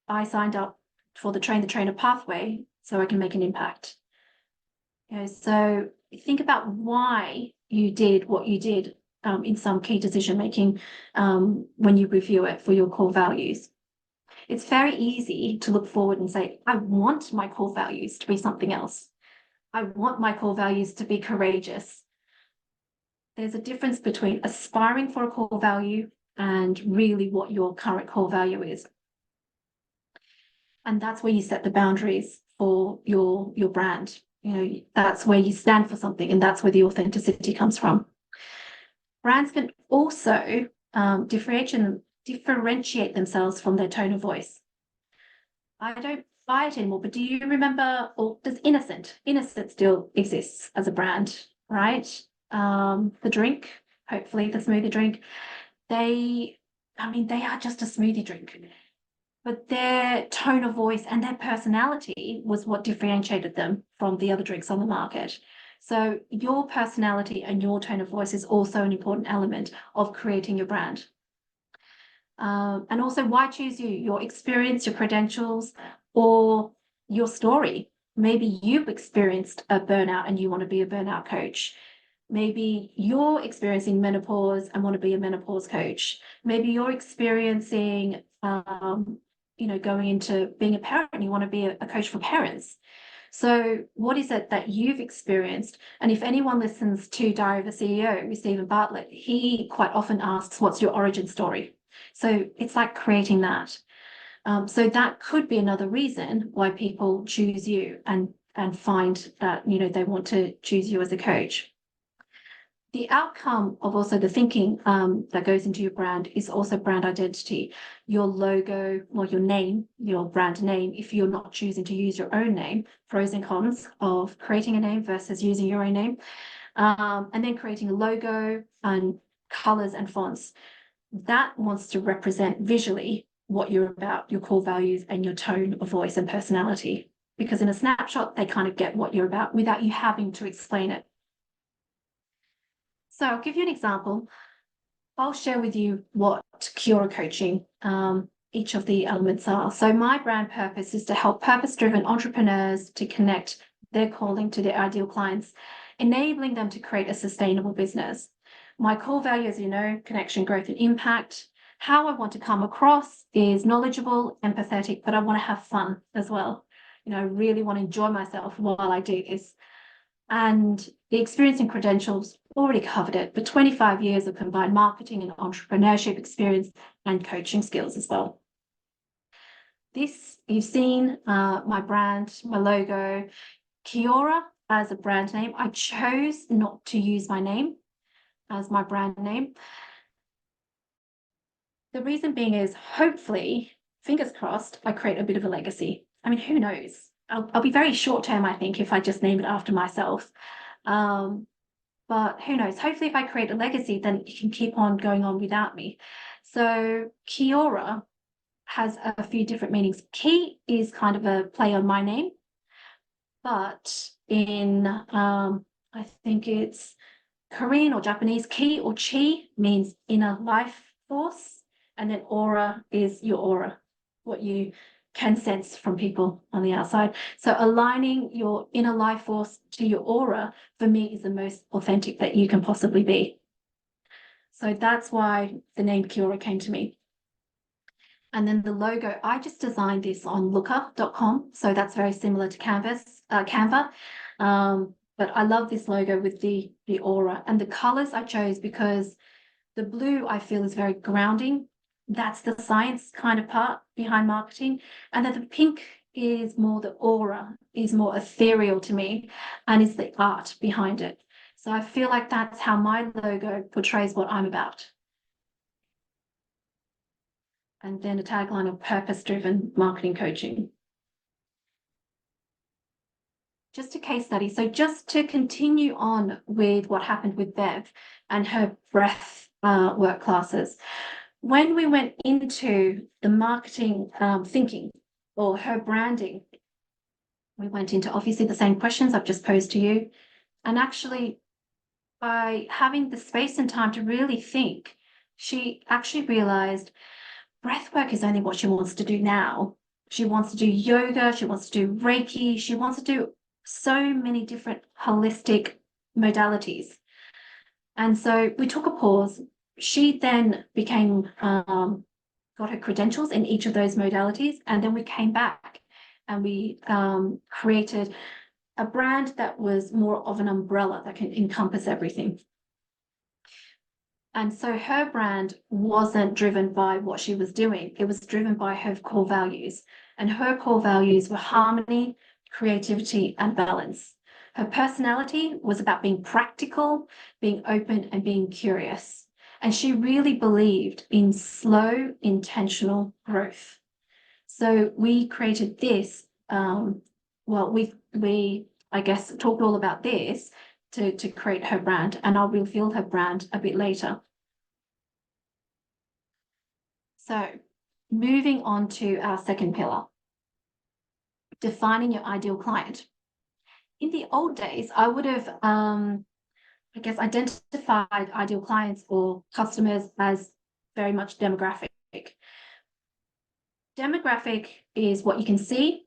[SPEAKER 2] I signed up for the Train the Trainer pathway so I can make an impact. You know, so think about why you did what you did in some key decision making when you review it for your core values. It's very easy to look forward and say, I want my core values to be something else. I want my core values to be courageous. There's a difference between aspiring for a core value and really what your current core value is. And that's where you set the boundaries for your brand. You know, that's where you stand for something, and that's where the authenticity comes from. Brands can also differentiate themselves from their tone of voice. I don't buy it anymore, but do you remember, or does Innocent still exists as a brand, right? The drink, hopefully the smoothie drink, they are just a smoothie drink, but their tone of voice and their personality was what differentiated them from the other drinks on the market. So your personality and your tone of voice is also an important element of creating your brand. And also, why choose you? Your experience, your credentials, or your story. Maybe you've experienced a burnout and you want to be a burnout coach. Maybe you're experiencing menopause and want to be a menopause coach. Maybe you're experiencing, going into being a parent and you want to be a coach for parents. So what is it that you've experienced? And if anyone listens to Diary of a CEO with Stephen Bartlett, he quite often asks, what's your origin story? So it's like creating that. So that could be another reason why people choose you and find that, they want to choose you as a coach. The outcome of also the thinking that goes into your brand is also brand identity, your logo, or your name, your brand name, if you're not choosing to use your own name, pros and cons of creating a name versus using your own name, and then creating a logo and colors and fonts. That wants to represent visually what you're about, your core values and your tone of voice and personality, because in a snapshot, they kind of get what you're about without you having to explain it. So I'll give you an example. I'll share with you what KiAura Coaching, each of the elements are. So my brand purpose is to help purpose-driven entrepreneurs to connect their calling to their ideal clients, enabling them to create a sustainable business. My core value, as you know, connection, growth, and impact. How I want to come across is knowledgeable, empathetic, but I want to have fun as well. I really want to enjoy myself while I do this. And the experience and credentials already covered it, but 25 years of combined marketing and entrepreneurship experience and coaching skills as well. This, you've seen my brand, my logo, KiAura as a brand name. I chose not to use my name as my brand name. The reason being is, hopefully, fingers crossed, I create a bit of a legacy. I mean, who knows? I'll be very short term, I think, if I just name it after myself. But who knows? Hopefully, if I create a legacy, then it can keep on going on without me. So KiAura has a few different meanings. Ki is kind of a play on my name, but in I think it's Korean or Japanese, ki or chi means inner life force, and then aura is your aura, what you can sense from people on the outside. So aligning your inner life force to your aura, for me, is the most authentic that you can possibly be. So that's why the name KiAura came to me. And then the logo, I just designed this on looker.com. So that's very similar to Canva. But I love this logo with the aura, and the colors I chose because the blue I feel is very grounding. That's the science kind of part behind marketing. And then the pink is more the aura, is more ethereal to me, and is the art behind it. So I feel like that's how my logo portrays what I'm about. And then a tagline of purpose-driven marketing coaching. Just a case study. So just to continue on with what happened with Bev and her breath work classes. When we went into the marketing thinking or her branding, we went into obviously the same questions I've just posed to you. And actually, by having the space and time to really think, she actually realized breath work is only what she wants to do now. She wants to do yoga, she wants to do Reiki, she wants to do so many different holistic modalities. And so we took a pause. She then became, got her credentials in each of those modalities. And then we came back and we created a brand that was more of an umbrella that can encompass everything. And so her brand wasn't driven by what she was doing. It was driven by her core values. And her core values were harmony, creativity, and balance. Her personality was about being practical, being open, and being curious. And she really believed in slow, intentional growth. So we created this, we I guess talked all about this to create her brand, and I'll reveal her brand a bit later. So moving on to our second pillar, defining your ideal client. In the old days, I would have, I guess, identified ideal clients or customers as very much demographic. Demographic is what you can see,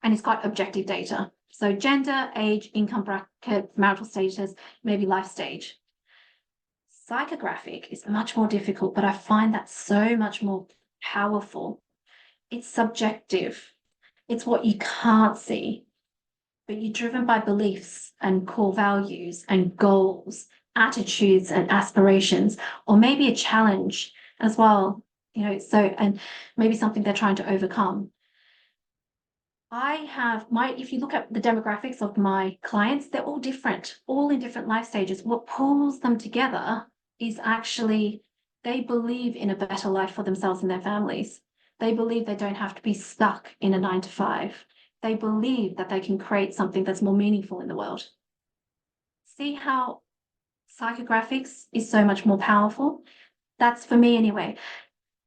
[SPEAKER 2] and it's quite objective data. So gender, age, income bracket, marital status, maybe life stage. Psychographic is much more difficult, but I find that so much more powerful. It's subjective. It's what you can't see, but you're driven by beliefs and core values and goals, attitudes and aspirations, or maybe a challenge as well, and maybe something they're trying to overcome. If you look at the demographics of my clients, they're all different, all in different life stages. What pulls them together is actually they believe in a better life for themselves and their families. They believe they don't have to be stuck in a 9-to-5. They believe that they can create something that's more meaningful in the world. See how psychographics is so much more powerful? That's for me anyway.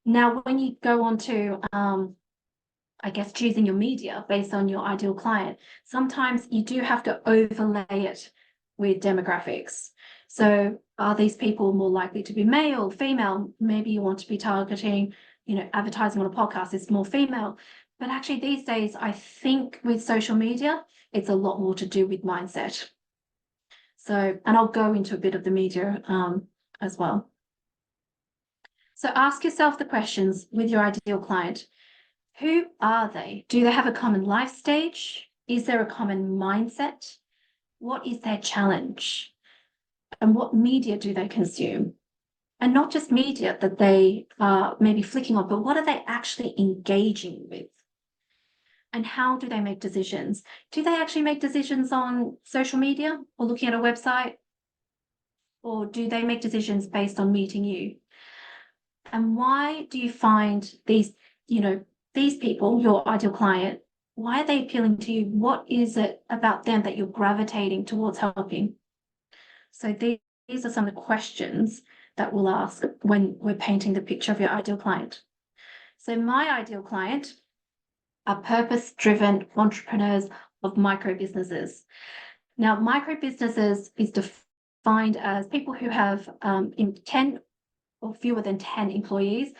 [SPEAKER 2] Now, when you go on to, I guess, choosing your media based on your ideal client, sometimes you do have to overlay it with demographics. So are these people more likely to be male, female? Maybe you want to be targeting, advertising on a podcast is more female. But actually these days, I think with social media, it's a lot more to do with mindset. So, and I'll go into a bit of the media as well. So ask yourself the questions with your ideal client. Who are they? Do they have a common life stage? Is there a common mindset? What is their challenge? And what media do they consume? And not just media that they are maybe flicking on, but what are they actually engaging with? And how do they make decisions? Do they actually make decisions on social media or looking at a website? Or do they make decisions based on meeting you? And why do you find these people, your ideal client, why are they appealing to you? What is it about them that you're gravitating towards helping? So these are some of the questions that we'll ask when we're painting the picture of your ideal client. So my ideal client are purpose-driven entrepreneurs of micro businesses. Now, micro businesses is defined as people who have 10 or fewer than 10 employees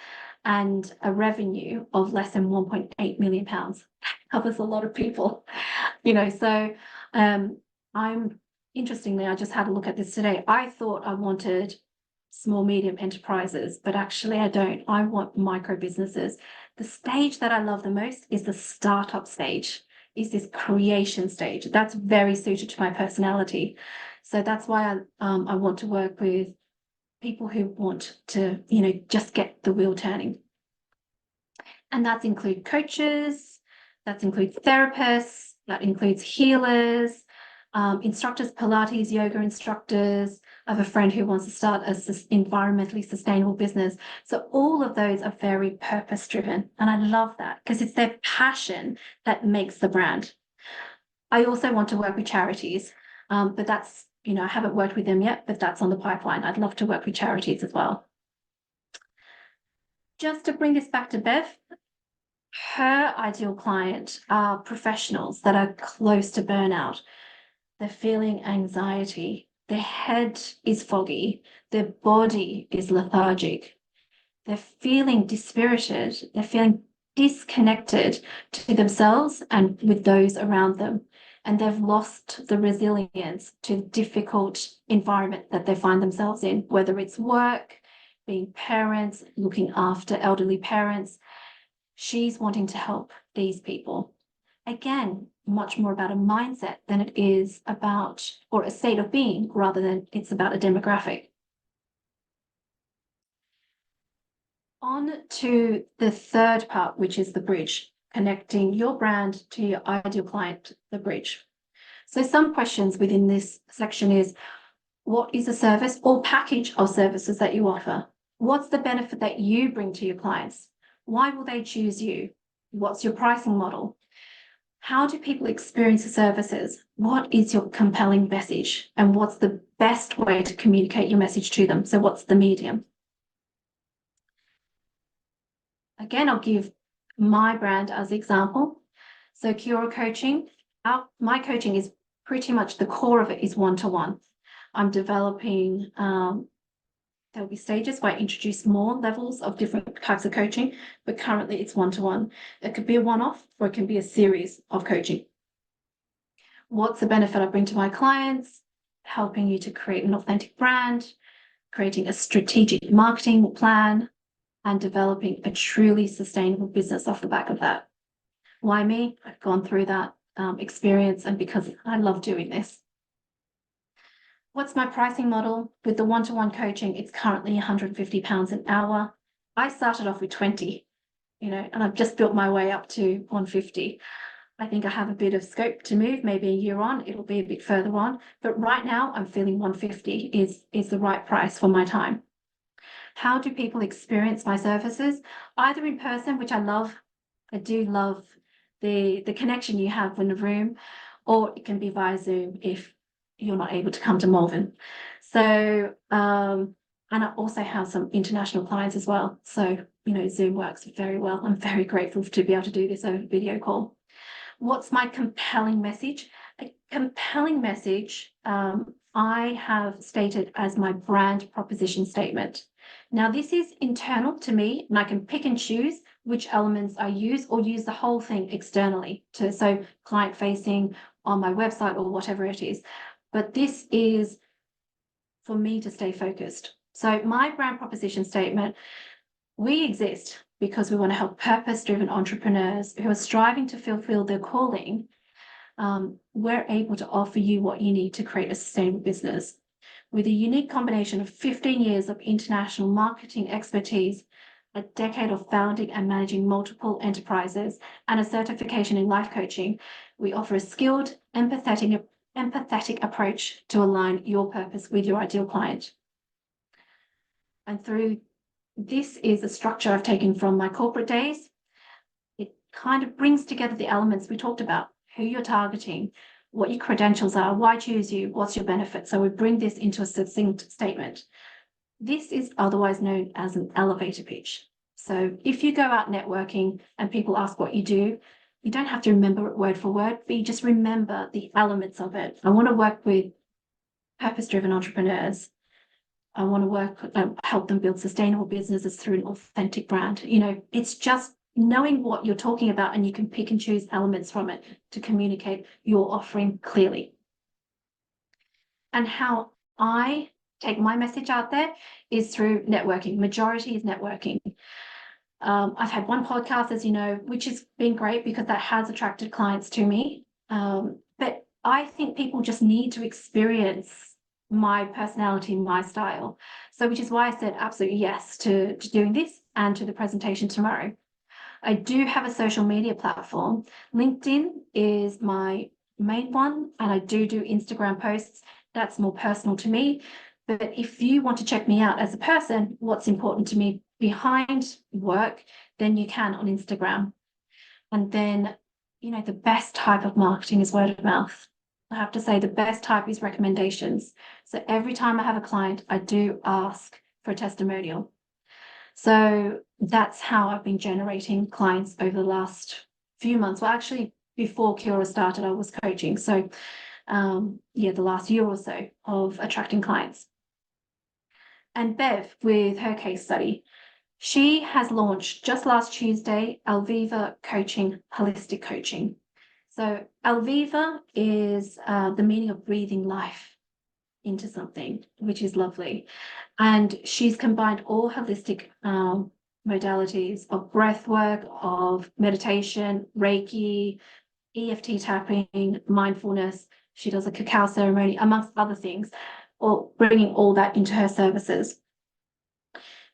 [SPEAKER 2] and a revenue of less than 1.8 million pounds. Covers a lot of people, so interestingly, I just had a look at this today. I thought I wanted small, medium enterprises, but actually I don't. I want micro businesses. The stage that I love the most is the startup stage, is this creation stage. That's very suited to my personality. So that's why I want to work with people who want to, just get the wheel turning. And that includes coaches, that includes therapists, that includes healers, instructors, Pilates, yoga instructors. I have a friend who wants to start an environmentally sustainable business. So all of those are very purpose driven. And I love that because it's their passion that makes the brand. I also want to work with charities, but that's, I haven't worked with them yet, but that's on the pipeline. I'd love to work with charities as well. Just to bring this back to Bev, her ideal client are professionals that are close to burnout. They're feeling anxiety. Their head is foggy. Their body is lethargic. They're feeling dispirited. They're feeling disconnected to themselves and with those around them. And they've lost the resilience to the difficult environment that they find themselves in, whether it's work, being parents, looking after elderly parents. She's wanting to help these people. Again, much more about a mindset than it is about, or a state of being, rather than it's about a demographic. On to the third part, which is the bridge, connecting your brand to your ideal client, the bridge. So some questions within this section is, what is a service or package of services that you offer? What's the benefit that you bring to your clients? Why will they choose you? What's your pricing model? How do people experience the services? What is your compelling message? And what's the best way to communicate your message to them? So what's the medium? Again, I'll give my brand as an example. So KiAura Coaching, my coaching is pretty much the core of it is one-to-one. I'm developing, there'll be stages where I introduce more levels of different types of coaching, but currently it's one-to-one. It could be a one-off or it can be a series of coaching. What's the benefit I bring to my clients? Helping you to create an authentic brand, creating a strategic marketing plan, and developing a truly sustainable business off the back of that. Why me? I've gone through that experience, and because I love doing this. What's my pricing model? With the one-to-one coaching, it's currently £150 an hour. I started off with 20, and I've just built my way up to 150. I think I have a bit of scope to move, maybe a year on, it'll be a bit further on. But right now I'm feeling 150 is the right price for my time. How do people experience my services? Either in person, which I love. I do love the connection you have in the room, or it can be via Zoom if you're not able to come to Malvern. So, and I also have some international clients as well. So, Zoom works very well. I'm very grateful to be able to do this over video call. What's my compelling message? A compelling message I have stated as my brand proposition statement. Now, this is internal to me, and I can pick and choose which elements I use, or use the whole thing externally so client facing on my website or whatever it is. But this is for me to stay focused. So my brand proposition statement, we exist because we want to help purpose-driven entrepreneurs who are striving to fulfill their calling. We're able to offer you what you need to create a sustainable business. With a unique combination of 15 years of international marketing expertise, a decade of founding and managing multiple enterprises, and a certification in life coaching, we offer a skilled, empathetic approach to align your purpose with your ideal client. And through this is a structure I've taken from my corporate days. It kind of brings together the elements we talked about, who you're targeting, what your credentials are, why choose you, what's your benefit. So we bring this into a succinct statement. This is otherwise known as an elevator pitch. So if you go out networking and people ask what you do, you don't have to remember it word for word, but you just remember the elements of it. I want to work with purpose-driven entrepreneurs. I want to help them build sustainable businesses through an authentic brand. It's just knowing what you're talking about, and you can pick and choose elements from it to communicate your offering clearly. And how I take my message out there is through networking. Majority is networking. I've had one podcast, as you know, which has been great because that has attracted clients to me. But I think people just need to experience my personality, my style. So which is why I said absolutely yes to doing this and to the presentation tomorrow. I do have a social media platform. LinkedIn is my main one, and I do Instagram posts. That's more personal to me. But if you want to check me out as a person, what's important to me behind work, then you can on Instagram. And then, you know, the best type of marketing is word of mouth. I have to say the best type is recommendations. So every time I have a client, I do ask for a testimonial. So that's how I've been generating clients over the last few months. Well, actually, before KiAura started, I was coaching. So yeah, the last year or so of attracting clients. And Bev, with her case study, she has launched just last Tuesday, Alviva Coaching, Holistic Coaching. So Alviva is the meaning of breathing life into something, which is lovely. And she's combined all holistic modalities of breath work, of meditation, Reiki, EFT tapping, mindfulness. She does a cacao ceremony, amongst other things, or bringing all that into her services.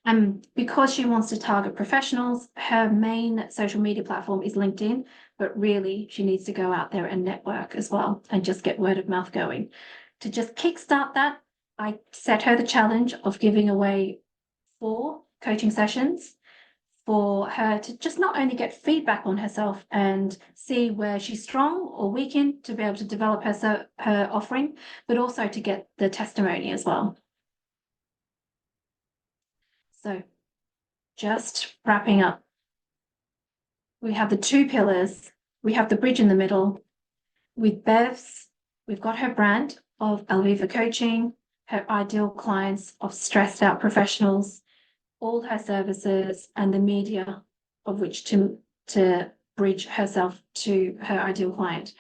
[SPEAKER 2] And because she wants to target professionals, her main social media platform is LinkedIn, but really she needs to go out there and network as well and just get word of mouth going. To just kickstart that, I set her the challenge of giving away 4 coaching sessions for her to just not only get feedback on herself and see where she's strong or weak in to be able to develop her offering, but also to get the testimony as well. So just wrapping up, we have the 2 pillars. We have the bridge in the middle. With Bev's, we've got her brand of Alviva Coaching, her ideal clients of stressed out professionals, all her services, and the media of which to bridge herself to her ideal client.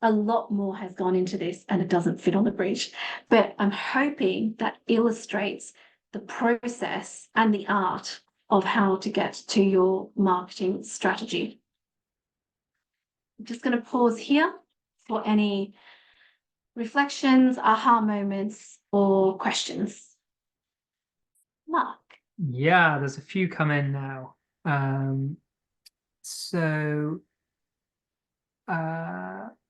[SPEAKER 2] A lot more has gone into this and it doesn't fit on the bridge, but I'm hoping that illustrates the process and the art of how to get to your marketing strategy. I'm just going to pause here for any reflections, aha moments, or questions. Mark.
[SPEAKER 1] Yeah, there's a few come in now.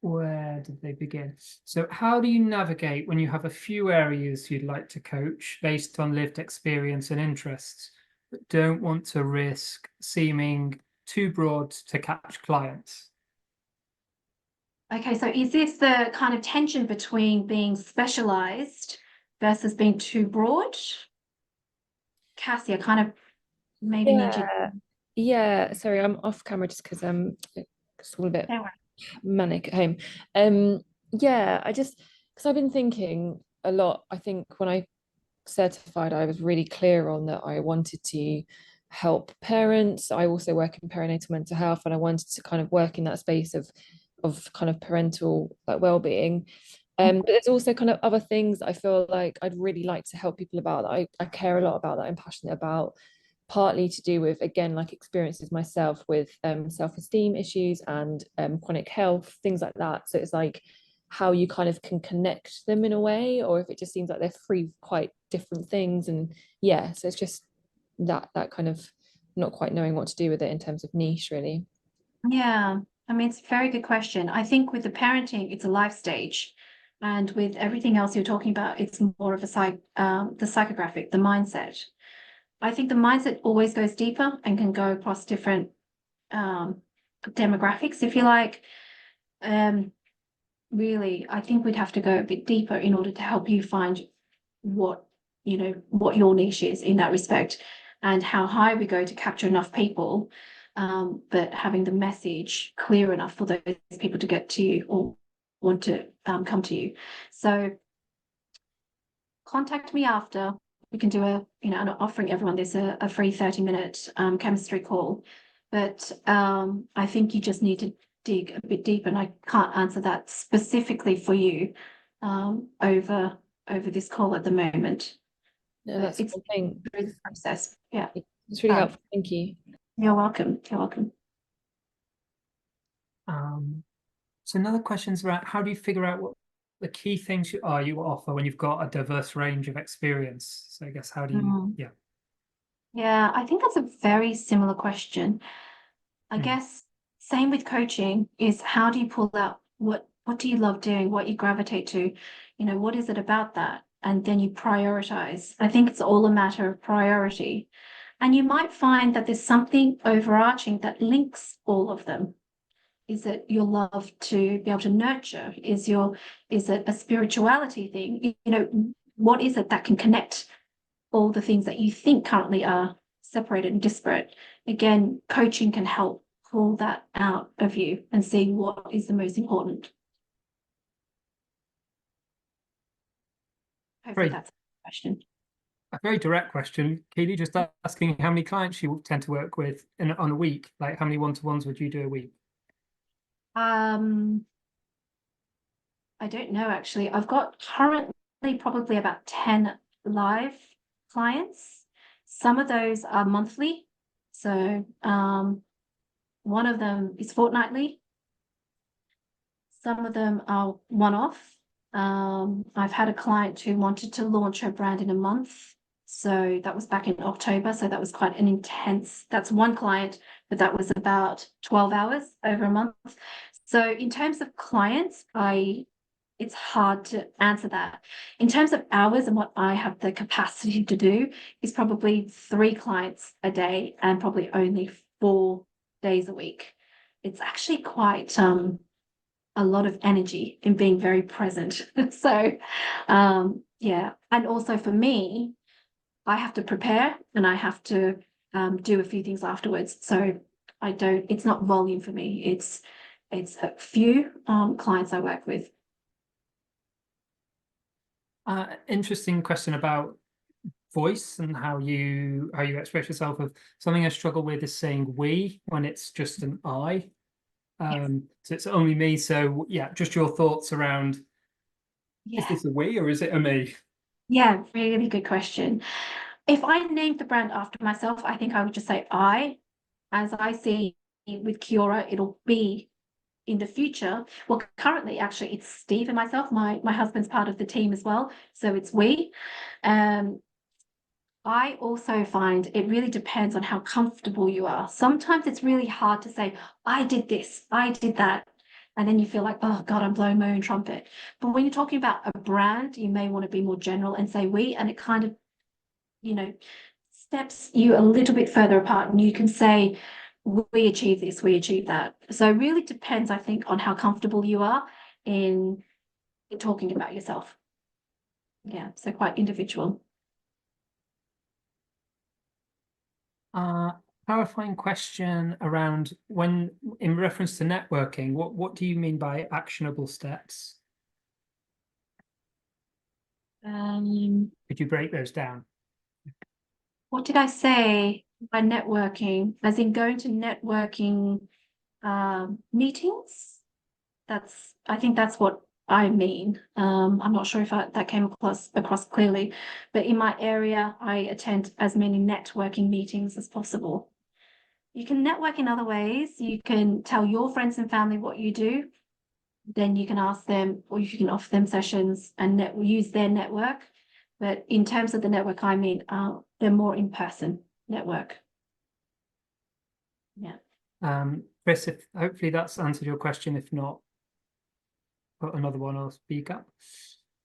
[SPEAKER 1] Where did they begin? So how do you navigate when you have a few areas you'd like to coach based on lived experience and interests, but don't want to risk seeming too broad to catch clients?
[SPEAKER 2] Okay, so is this the kind of tension between being specialized versus being too broad? Cassie, I kind of maybe need you.
[SPEAKER 5] Yeah, sorry, I'm off camera just because it's all a bit
[SPEAKER 2] Don't worry.
[SPEAKER 5] manic at home. Yeah, because I've been thinking a lot. I think when I certified, I was really clear on that I wanted to help parents. I also work in perinatal mental health, and I wanted to kind of work in that space of kind of parental well-being. But there's also kind of other things that I feel like I'd really like to help people about, that I care a lot about, that I'm passionate about, partly to do with, again, like experiences myself with self-esteem issues and chronic health, things like that. So it's like how you kind of can connect them in a way, or if it just seems like they're 3 quite different things. And yeah, so it's just that kind of not quite knowing what to do with it in terms of niche, really.
[SPEAKER 2] Yeah, I mean, it's a very good question. I think with the parenting, it's a life stage. And with everything else you're talking about, it's more of a the psychographic, the mindset. I think the mindset always goes deeper and can go across different demographics, if you like. Really, I think we'd have to go a bit deeper in order to help you find what your niche is in that respect, and how high we go to capture enough people, but having the message clear enough for those people to get to you or want to come to you. So contact me after. We can do I'm not offering everyone this a free 30-minute chemistry call, but I think you just need to dig a bit deeper, and I can't answer that specifically for you over over this call at the moment.
[SPEAKER 5] No, that's
[SPEAKER 2] It's
[SPEAKER 5] one thing.
[SPEAKER 2] through the process. Yeah,
[SPEAKER 5] It's really helpful. Thank you.
[SPEAKER 2] you're welcome. You're welcome.
[SPEAKER 1] So another question is about how do you figure out what the key things you offer when you've got a diverse range of experience? So I guess how do you, yeah.
[SPEAKER 2] Yeah, I think that's a very similar question. I guess same with coaching is how do you pull out what do you love doing, what you gravitate to, you know, what is it about that? And then you prioritize. I think it's all a matter of priority. And you might find that there's something overarching that links all of them. Is it your love to be able to nurture? Is it a spirituality thing? You know, what is it that can connect all the things that you think currently are separated and disparate? Again, coaching can help pull that out of you and see what is the most important. Hopefully
[SPEAKER 1] Great.
[SPEAKER 2] that's a question.
[SPEAKER 1] A very direct question, Keeley, just asking how many clients you tend to work with on a week, like how many one-to-ones would you do a week?
[SPEAKER 2] I don't know, actually. I've got currently probably about 10 live clients. Some of those are monthly. So one of them is fortnightly. Some of them are one-off. I've had a client who wanted to launch her brand in a month. So that was back in October. So that was quite an intense, that's one client, but that was about 12 hours over a month. So in terms of clients, it's hard to answer that. In terms of hours and what I have the capacity to do is probably 3 clients a day and probably only 4 days a week. It's actually quite a lot of energy in being very present. So yeah, and also for me, I have to prepare and I have to do a few things afterwards. So it's not volume for me. It's a few clients I work with.
[SPEAKER 1] Interesting question about voice and how you express yourself. Of something I struggle with is saying we when it's just an I. So it's only me. So yeah, just your thoughts around, is this a we or is it a me?
[SPEAKER 2] Yeah, really good question. If I named the brand after myself, I think I would just say I. As I see with KiAura, it'll be in the future. Well, currently, actually, it's Steve and myself. My husband's part of the team as well. So it's we. I also find it really depends on how comfortable you are. Sometimes it's really hard to say, I did this, I did that. And then you feel like, oh God, I'm blowing my own trumpet. But when you're talking about a brand, you may want to be more general and say we, and it kind of, you know, steps you a little bit further apart. And you can say, we achieve this, we achieve that. So it really depends, I think, on how comfortable you are in talking about yourself. Yeah, so quite individual.
[SPEAKER 1] Clarifying question around when, in reference to networking, what do you mean by actionable steps? Could you break those down?
[SPEAKER 2] What did I say by networking? As in going to networking meetings? I think that's what I mean. I'm not sure if that came across clearly, but in my area, I attend as many networking meetings as possible. You can network in other ways. You can tell your friends and family what you do. Then you can ask them, or you can offer them sessions and use their network. But in terms of the network, I mean, they're more in-person network. Yeah.
[SPEAKER 1] Chris, if hopefully that's answered your question. If not, put another one or speak up.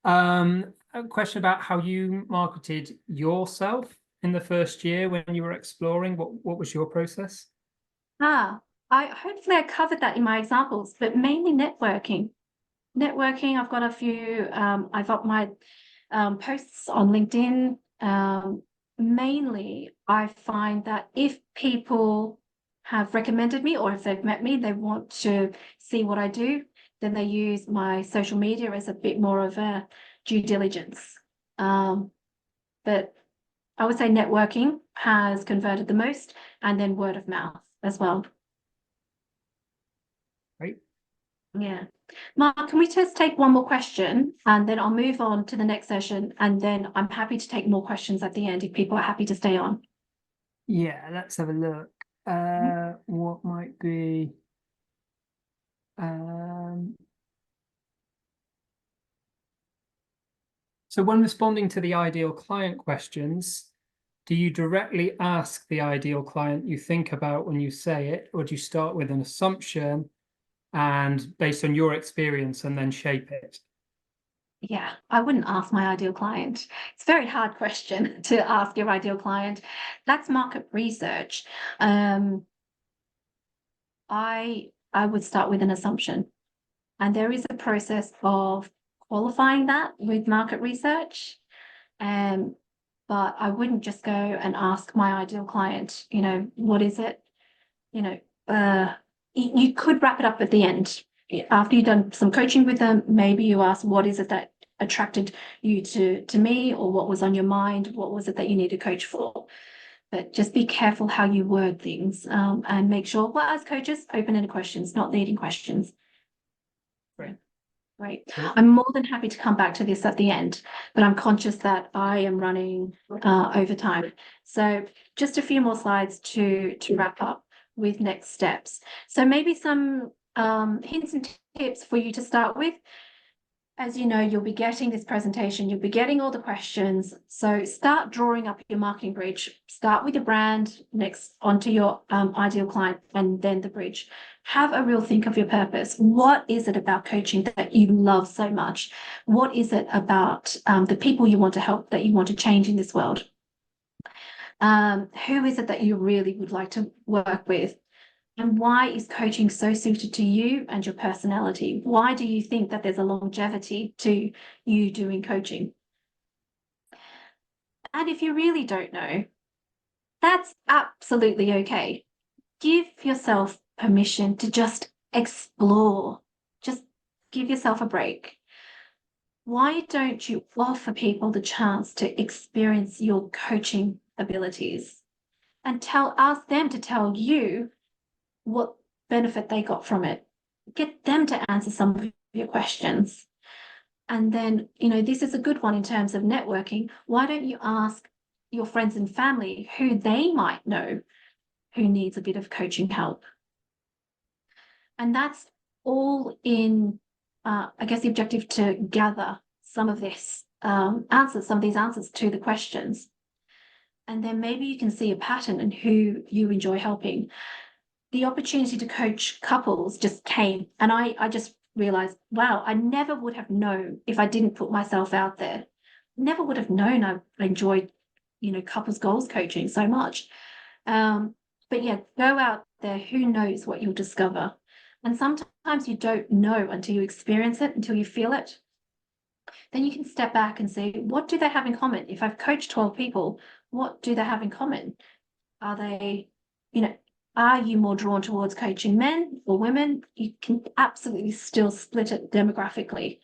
[SPEAKER 1] A question about how you marketed yourself in the first year when you were exploring. What was your process?
[SPEAKER 2] Hopefully I covered that in my examples, but mainly networking. I've got a few, I've got my posts on LinkedIn. Mainly, I find that if people have recommended me or if they've met me, they want to see what I do, then they use my social media as a bit more of a due diligence. But I would say networking has converted the most, and then word of mouth as well.
[SPEAKER 1] Right.
[SPEAKER 2] Yeah. Mark, can we just take one more question and then I'll move on to the next session, and then I'm happy to take more questions at the end if people are happy to stay on.
[SPEAKER 1] Yeah, let's have a look. What might be so when responding to the ideal client questions, do you directly ask the ideal client you think about when you say it, or do you start with an assumption and based on your experience and then shape it?
[SPEAKER 2] Yeah, I wouldn't ask my ideal client. It's a very hard question to ask your ideal client. That's market research. I would start with an assumption, and there is a process of qualifying that with market research. But I wouldn't just go and ask my ideal client, you know, what is it? You know, you could wrap it up at the end. After you've done some coaching with them, maybe you ask, what is it that attracted you to me, or what was on your mind? What was it that you need a coach for? But just be careful how you word things, and make sure, well, as coaches, open-ended questions, not leading questions. Great. I'm more than happy to come back to this at the end, but I'm conscious that I am running over time. So just a few more slides to wrap up with next steps. So maybe some hints and tips for you to start with. As you know, you'll be getting this presentation, you'll be getting all the questions. So start drawing up your marketing bridge. Start with your brand, next onto your ideal client, and then the bridge. Have a real think of your purpose. What is it about coaching that you love so much? What is it about the people you want to help, that you want to change in this world? Who is it that you really would like to work with? And why is coaching so suited to you and your personality? Why do you think that there's a longevity to you doing coaching? And if you really don't know, that's absolutely okay. Give yourself permission to just explore. Just give yourself a break. Why don't you offer people the chance to experience your coaching abilities and ask them to tell you what benefit they got from it? Get them to answer some of your questions. And then, you know, this is a good one in terms of networking. Why don't you ask your friends and family who they might know who needs a bit of coaching help? And that's all in, I guess, the objective to gather some of this answers, some of these answers to the questions. And then maybe you can see a pattern in who you enjoy helping. The opportunity to coach couples just came, and I just realized, wow, I never would have known if I didn't put myself out there. Never would have known I enjoyed, you know, couples goals coaching so much. But yeah, go out there. Who knows what you'll discover? And sometimes you don't know until you experience it, until you feel it. Then you can step back and say, what do they have in common? If I've coached 12 people, what do they have in common? Are they, you know, are you more drawn towards coaching men or women? You can absolutely still split it demographically.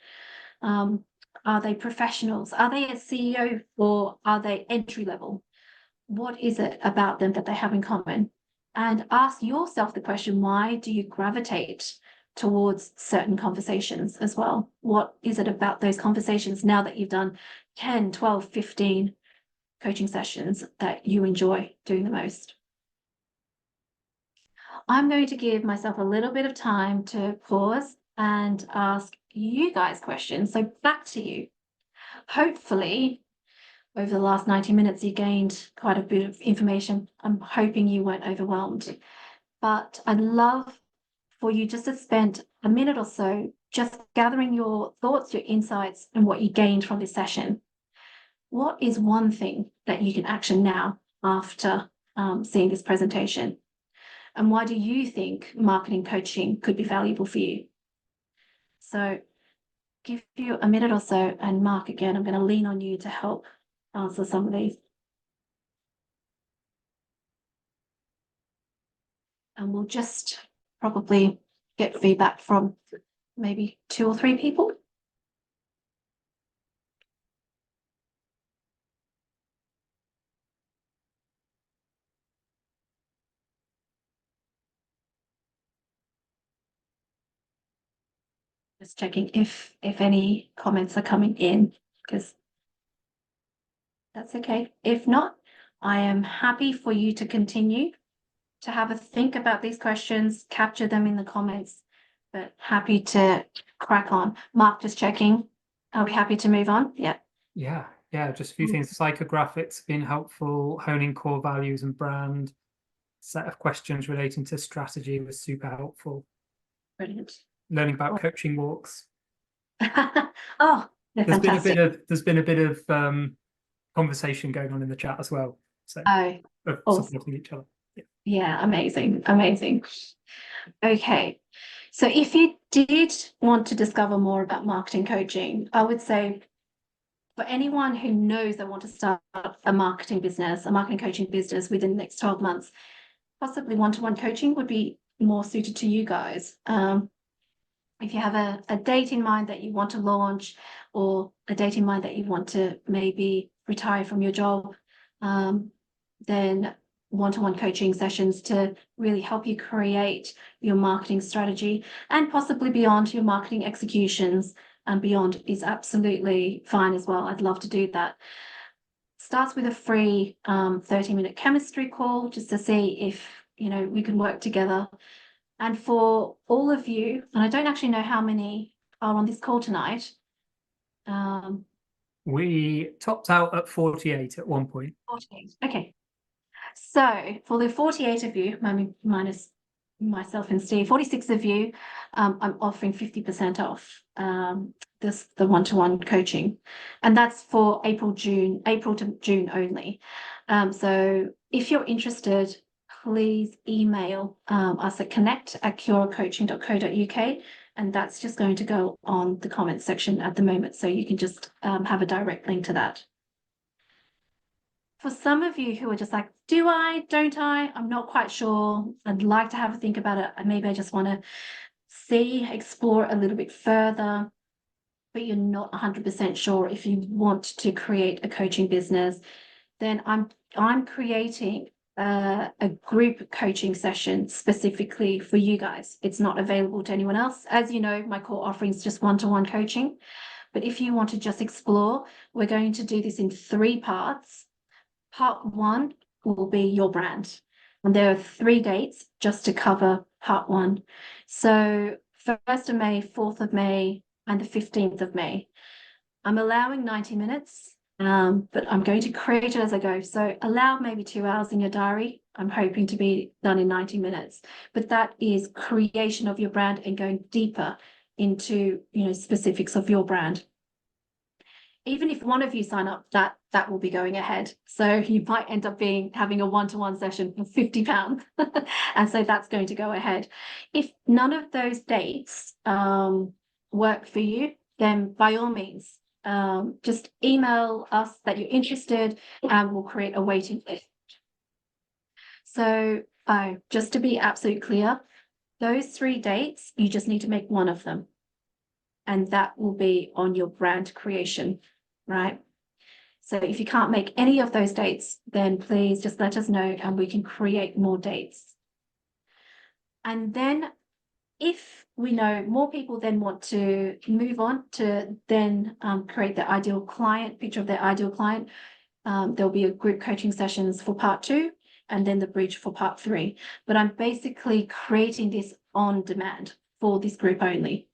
[SPEAKER 2] Are they professionals? Are they a CEO, or are they entry level? What is it about them that they have in common? And ask yourself the question, why do you gravitate towards certain conversations as well? What is it about those conversations, now that you've done 10, 12, 15 coaching sessions, that you enjoy doing the most? I'm going to give myself a little bit of time to pause and ask you guys questions. So back to you. Hopefully, over the last 90 minutes, you gained quite a bit of information. I'm hoping you weren't overwhelmed. But I'd love for you just to spend a minute or so just gathering your thoughts, your insights, and what you gained from this session. What is one thing that you can action now after seeing this presentation? And why do you think marketing coaching could be valuable for you? So give you a minute or so, and Mark, again, I'm going to lean on you to help answer some of these. And we'll just probably get feedback from maybe 2 or 3 people. Just checking if any comments are coming in, because that's okay. If not, I am happy for you to continue to have a think about these questions, capture them in the comments, but happy to crack on. Mark, just checking. Are we happy to move on? Yeah.
[SPEAKER 1] Yeah, just a few things. Psychographics been helpful, honing core values and brand. Set of questions relating to strategy was super helpful.
[SPEAKER 2] Brilliant.
[SPEAKER 1] Learning about coaching walks.
[SPEAKER 2] Oh, they're fantastic.
[SPEAKER 1] There's been a bit of conversation going on in the chat as well. So
[SPEAKER 2] Oh,
[SPEAKER 1] of
[SPEAKER 2] awesome.
[SPEAKER 1] supporting each other.
[SPEAKER 2] Yeah, amazing, amazing. Okay, so if you did want to discover more about marketing coaching, I would say for anyone who knows they want to start a marketing business, a marketing coaching business within the next 12 months, possibly one-to-one coaching would be more suited to you guys. If you have a date in mind that you want to launch, or a date in mind that you want to maybe retire from your job, then one-to-one coaching sessions to really help you create your marketing strategy and possibly beyond your marketing executions and beyond is absolutely fine as well. I'd love to do that. Starts with a free 30-minute chemistry call just to see if we can work together. And for all of you, and I don't actually know how many are on this call tonight.
[SPEAKER 1] We topped out at 48 at one point.
[SPEAKER 2] 48. Okay. So for the 48 of you, minus myself and Steve, 46 of you, I'm offering 50% off the one-to-one coaching. And that's for April to June only. So if you're interested, please email us at connect@KiAuraCoaching.co.uk, and that's just going to go on the comments section at the moment, so you can just have a direct link to that. For some of you who are just like, do I, don't I? I'm not quite sure. I'd like to have a think about it. Maybe I just want to explore a little bit further, but you're not 100% sure if you want to create a coaching business, then I'm creating a group coaching session specifically for you guys. It's not available to anyone else. As you know, my core offering is just one-to-one coaching. But if you want to just explore, we're going to do this in 3 parts. Part 1 will be your brand. And there are 3 dates just to cover part 1. So 1st of May, 4th of May, and the 15th of May. I'm allowing 90 minutes. But I'm going to create it as I go. So allow maybe 2 hours in your diary. I'm hoping to be done in 90 minutes. But that is creation of your brand and going deeper into specifics of your brand. Even if one of you sign up, that will be going ahead. So you might end up having a one-to-one session for £50. And so that's going to go ahead. If none of those dates work for you, then by all means, just email us that you're interested and we'll create a waiting list. So just to be absolutely clear, those 3 dates, you just need to make one of them. And that will be on your brand creation, right? So if you can't make any of those dates, then please just let us know and we can create more dates. And then if we know more people then want to move on to then create their ideal client, picture of their ideal client, there'll be a group coaching sessions for part 2 and then the bridge for part 3. But I'm basically creating this on demand for this group only.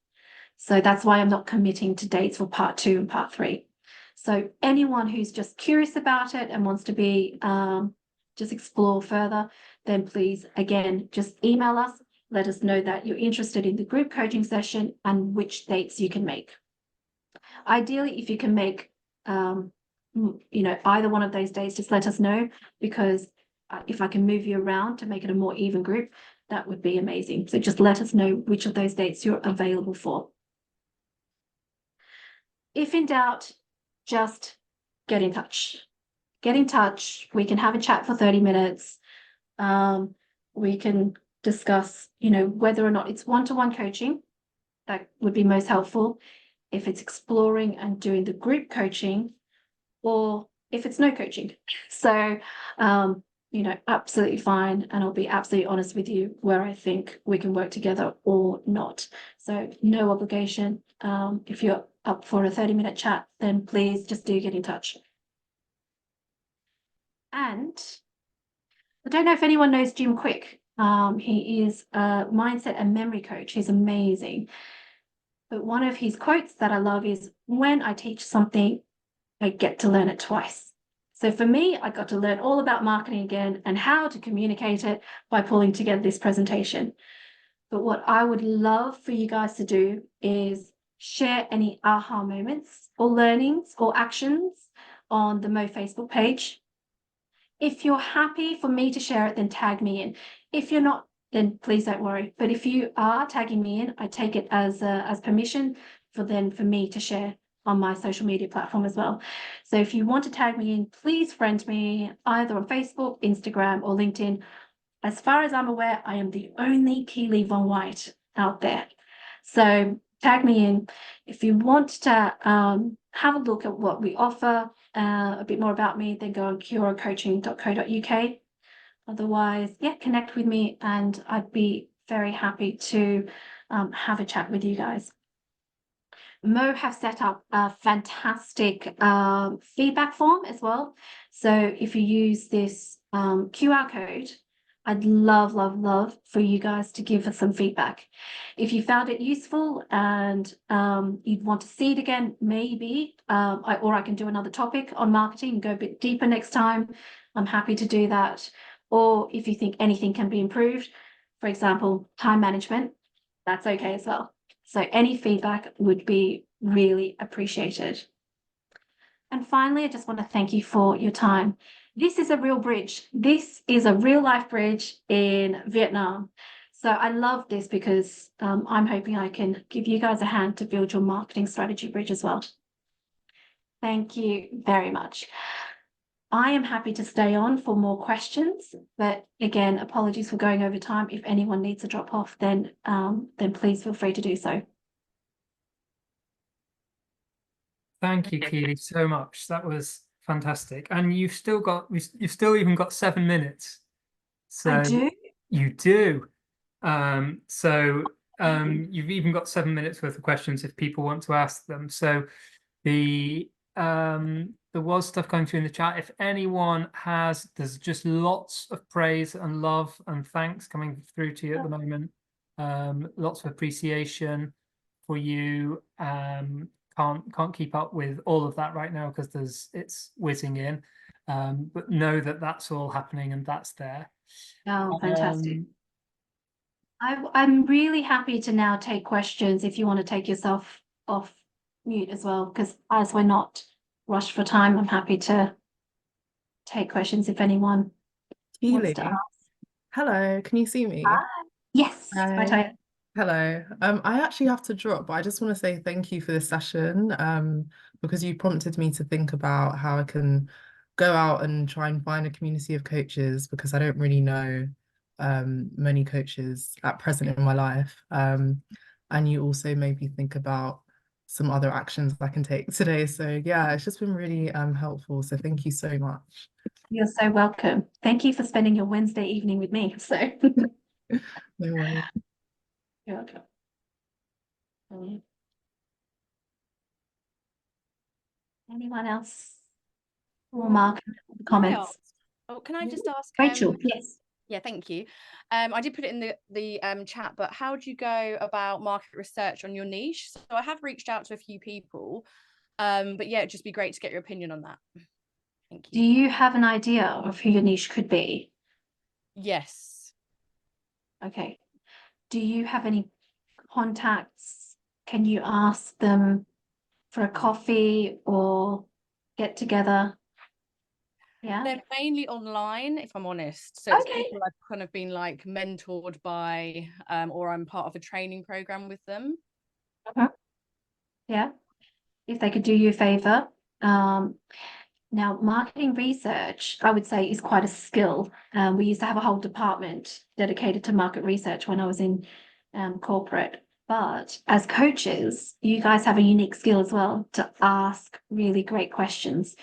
[SPEAKER 2] So that's why I'm not committing to dates for part 2 and part 3. So anyone who's just curious about it and wants to be just explore further, then please, again, just email us. Let us know that you're interested in the group coaching session and which dates you can make. Ideally, if you can make, either one of those days, just let us know, because if I can move you around to make it a more even group, that would be amazing. So just let us know which of those dates you're available for. If in doubt, just get in touch. Get in touch. We can have a chat for 30 minutes. We can discuss, whether or not it's one-to-one coaching. That would be most helpful. If it's exploring and doing the group coaching, or if it's no coaching. So you know, absolutely fine. And I'll be absolutely honest with you where I think we can work together or not. So no obligation. If you're up for a 30-minute chat, then please just do get in touch. And I don't know if anyone knows Jim Quick. He is a mindset and memory coach. He's amazing. But one of his quotes that I love is, when I teach something, I get to learn it twice. So for me, I got to learn all about marketing again and how to communicate it by pulling together this presentation. But what I would love for you guys to do is share any aha moments or learnings or actions on the MOE Facebook page. If you're happy for me to share it, then tag me in. If you're not, then please don't worry. But if you are tagging me in, I take it as permission for me to share on my social media platform as well. So if you want to tag me in, please friend me either on Facebook, Instagram, or LinkedIn. As far as I'm aware, I am the only Keeley Vuong-White out there. So tag me in. If you want to have a look at what we offer, a bit more about me, then go on KiAuraCoaching.co.uk. Otherwise, yeah, connect with me and I'd be very happy to have a chat with you guys. MOE have set up a fantastic feedback form as well. So if you use this QR code, I'd love for you guys to give us some feedback. If you found it useful and you'd want to see it again, maybe, I can do another topic on marketing and go a bit deeper next time. I'm happy to do that. Or if you think anything can be improved, for example, time management, that's okay as well. So any feedback would be really appreciated. And finally, I just want to thank you for your time. This is a real bridge. This is a real life bridge in Vietnam. So I love this because I'm hoping I can give you guys a hand to build your marketing strategy bridge as well. Thank you very much. I am happy to stay on for more questions, but again, apologies for going over time. If anyone needs to drop off, then please feel free to do so.
[SPEAKER 1] Thank you, Keeley, so much. That was fantastic. And you've still even got 7 minutes. So
[SPEAKER 2] I do.
[SPEAKER 1] You do. You've even got 7 minutes worth of questions if people want to ask them. So there was stuff going through in the chat. If anyone there's just lots of praise and love and thanks coming through to you at the moment. Lots of appreciation for you. Can't keep up with all of that right now because it's whizzing in. But know that that's all happening and that's there.
[SPEAKER 2] Oh, fantastic. I'm really happy to now take questions if you want to take yourself off mute as well, because as we're not rushed for time, I'm happy to take questions if anyone wants to ask.
[SPEAKER 6] Hello, can you see me?
[SPEAKER 2] Hi. Yes,
[SPEAKER 6] Hi.
[SPEAKER 2] hi, Taya.
[SPEAKER 6] Hello. I actually have to drop, but I just want to say thank you for this session, because you prompted me to think about how I can go out and try and find a community of coaches, because I don't really know many coaches at present in my life. And you also made me think about some other actions I can take today. So yeah, it's just been really helpful. So thank you so much.
[SPEAKER 2] You're so welcome. Thank you for spending your Wednesday evening with me. So
[SPEAKER 6] No worries.
[SPEAKER 2] you're welcome. Anyone else? Or Mark, comments?
[SPEAKER 7] Oh, can I just ask?
[SPEAKER 2] Rachel, yes.
[SPEAKER 7] Yeah, thank you. I did put it in the chat, but how do you go about market research on your niche? So I have reached out to a few people, but yeah, it'd just be great to get your opinion on that. Thank you.
[SPEAKER 2] Do you have an idea of who your niche could be?
[SPEAKER 7] Yes.
[SPEAKER 2] Okay. Do you have any contacts? Can you ask them for a coffee or get together? Yeah.
[SPEAKER 7] They're mainly online, if I'm honest. So it's
[SPEAKER 2] Okay.
[SPEAKER 7] people I've kind of been like mentored by, or I'm part of a training program with them.
[SPEAKER 2] Yeah. If they could do you a favor. Now, marketing research, I would say, is quite a skill. We used to have a whole department dedicated to market research when I was in corporate. But as coaches, you guys have a unique skill as well to ask really great questions.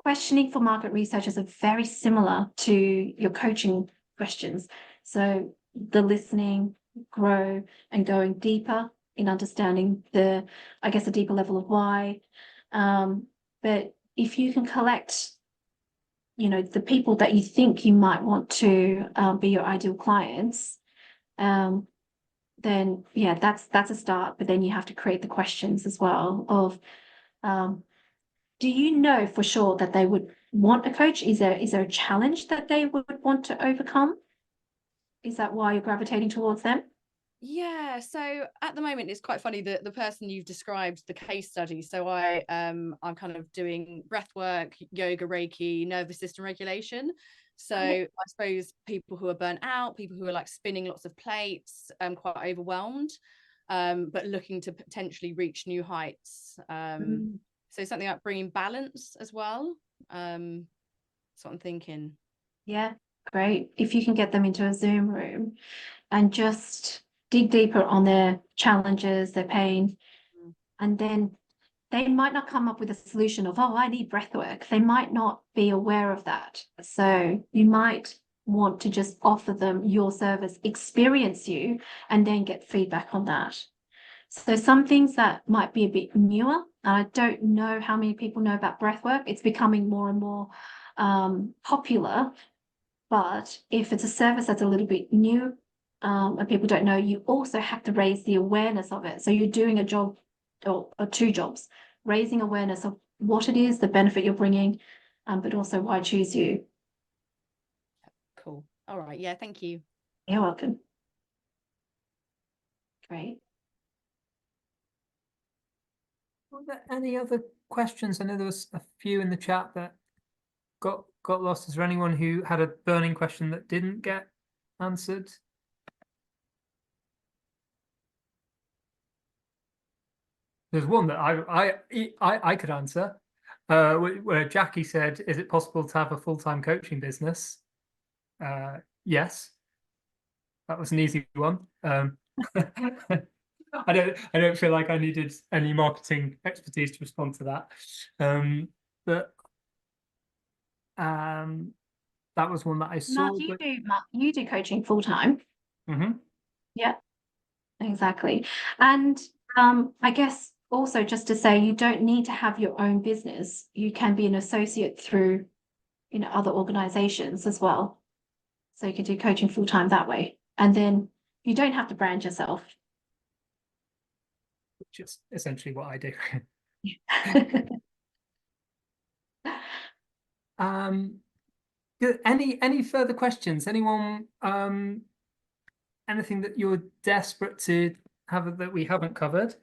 [SPEAKER 2] questioning for market researchers are very similar to your coaching questions. So the listening, grow, and going deeper in understanding the, I guess, a deeper level of why. But if you can collect, you know, the people that you think you might want to be your ideal clients, then yeah, that's a start. But then you have to create the questions as well of, do you know for sure that they would want a coach? Is there a challenge that they would want to overcome? Is that why you're gravitating towards them?
[SPEAKER 7] Yeah, so at the moment it's quite funny that the person you've described the case study. So I'm kind of doing breath work, yoga, Reiki, nervous system regulation. So I suppose people who are burnt out, people who are like spinning lots of plates, quite overwhelmed, but looking to potentially reach new heights. So something like bringing balance as well. That's what I'm thinking.
[SPEAKER 2] Yeah, great. If you can get them into a Zoom room and just dig deeper on their challenges, their pain, and then they might not come up with a solution of, oh, I need breath work. They might not be aware of that. So you might want to just offer them your service, experience you, and then get feedback on that. So some things that might be a bit newer, and I don't know how many people know about breath work. It's becoming more and more popular. But if it's a service that's a little bit new, and people don't know, you also have to raise the awareness of it. So you're doing a job or two jobs, raising awareness of what it is, the benefit you're bringing, but also why choose you.
[SPEAKER 7] Cool. All right. Yeah, thank you.
[SPEAKER 2] You're welcome. Great.
[SPEAKER 1] Were there any other questions? I know there was a few in the chat that got lost. Is there anyone who had a burning question that didn't get answered? There's one that I could answer, where Jackie said, "Is it possible to have a full-time coaching business?" Yes, that was an easy one. I don't feel like I needed any marketing expertise to respond to that, but that was one that I saw.
[SPEAKER 2] Mark, you do coaching full time. Yeah, exactly. And I guess also just to say, you don't need to have your own business. You can be an associate through, you know, other organizations as well. So you can do coaching full time that way. And then you don't have to brand yourself.
[SPEAKER 1] Which is essentially what I do. Any further questions? Anyone? Anything that you're desperate to have that we haven't covered?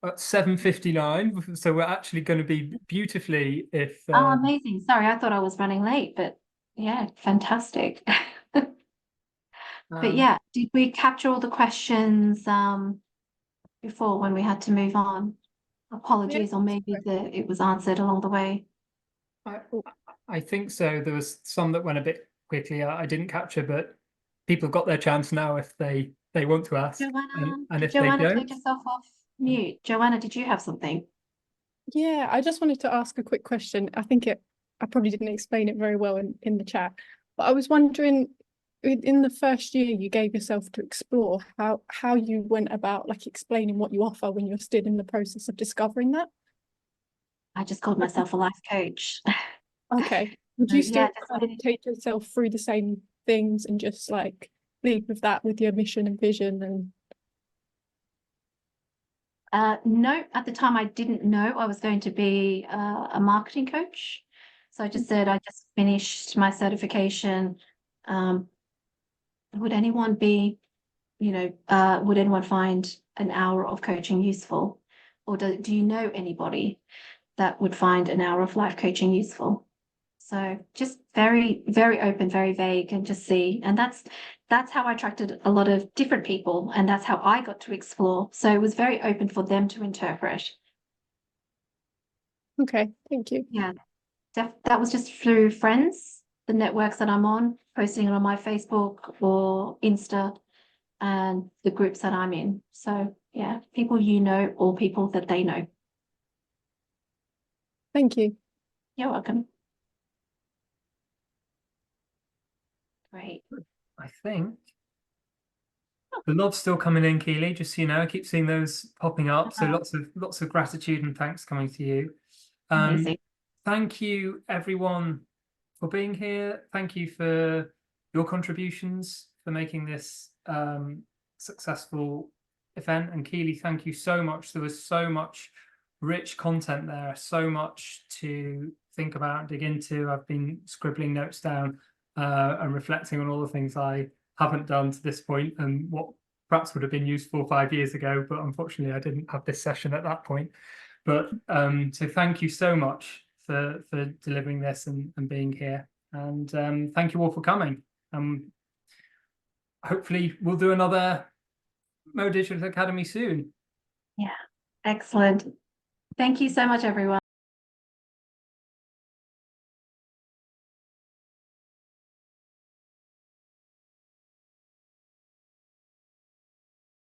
[SPEAKER 1] At 7:59, so we're actually going to be beautifully. If
[SPEAKER 2] Oh, amazing! Sorry, I thought I was running late, but yeah, fantastic. But yeah, did we capture all the questions before when we had to move on? Apologies, or maybe it was answered along the way.
[SPEAKER 1] I think so. There was some that went a bit quickly. I didn't capture, but people have got their chance now if they want to ask.
[SPEAKER 2] Joanna,
[SPEAKER 1] and if
[SPEAKER 2] Joanna,
[SPEAKER 1] they don't,
[SPEAKER 2] take yourself off mute. Joanna, did you have something?
[SPEAKER 8] Yeah, I just wanted to ask a quick question. I probably didn't explain it very well in the chat, but I was wondering, in the first year you gave yourself to explore, how you went about like explaining what you offer when you're still in the process of discovering that.
[SPEAKER 2] I just called myself a life coach.
[SPEAKER 8] Okay. Would you still
[SPEAKER 2] Yeah,
[SPEAKER 8] take yourself through the same things and just like lead with that, with your mission and vision? And
[SPEAKER 2] no, at the time I didn't know I was going to be a marketing coach. So I just said I just finished my certification. Would anyone be, would anyone find an hour of coaching useful? Or do you know anybody that would find an hour of life coaching useful? So just very, very open, very vague, and just see. And that's how I attracted a lot of different people, and that's how I got to explore. So it was very open for them to interpret.
[SPEAKER 8] okay, thank you.
[SPEAKER 2] Yeah, that was just through friends, the networks that I'm on, posting it on my Facebook or Insta, and the groups that I'm in. So yeah, people you know or people that they know.
[SPEAKER 8] Thank you.
[SPEAKER 2] You're welcome. Great.
[SPEAKER 1] I think the nod's still coming in, Keeley, just so you know. I keep seeing those popping up. So lots of gratitude and thanks coming to you.
[SPEAKER 2] Amazing.
[SPEAKER 1] Thank you everyone for being here. Thank you for your contributions for making this successful event. And Keeley, thank you so much. There was so much rich content there, so much to think about and dig into. I've been scribbling notes down and reflecting on all the things I haven't done to this point and what perhaps would have been useful 5 years ago, but unfortunately I didn't have this session at that point. But so thank you so much for delivering this and being here, and thank you all for coming. Hopefully we'll do another MOE Digital Academy soon.
[SPEAKER 2] Yeah, excellent. Thank you so much, everyone.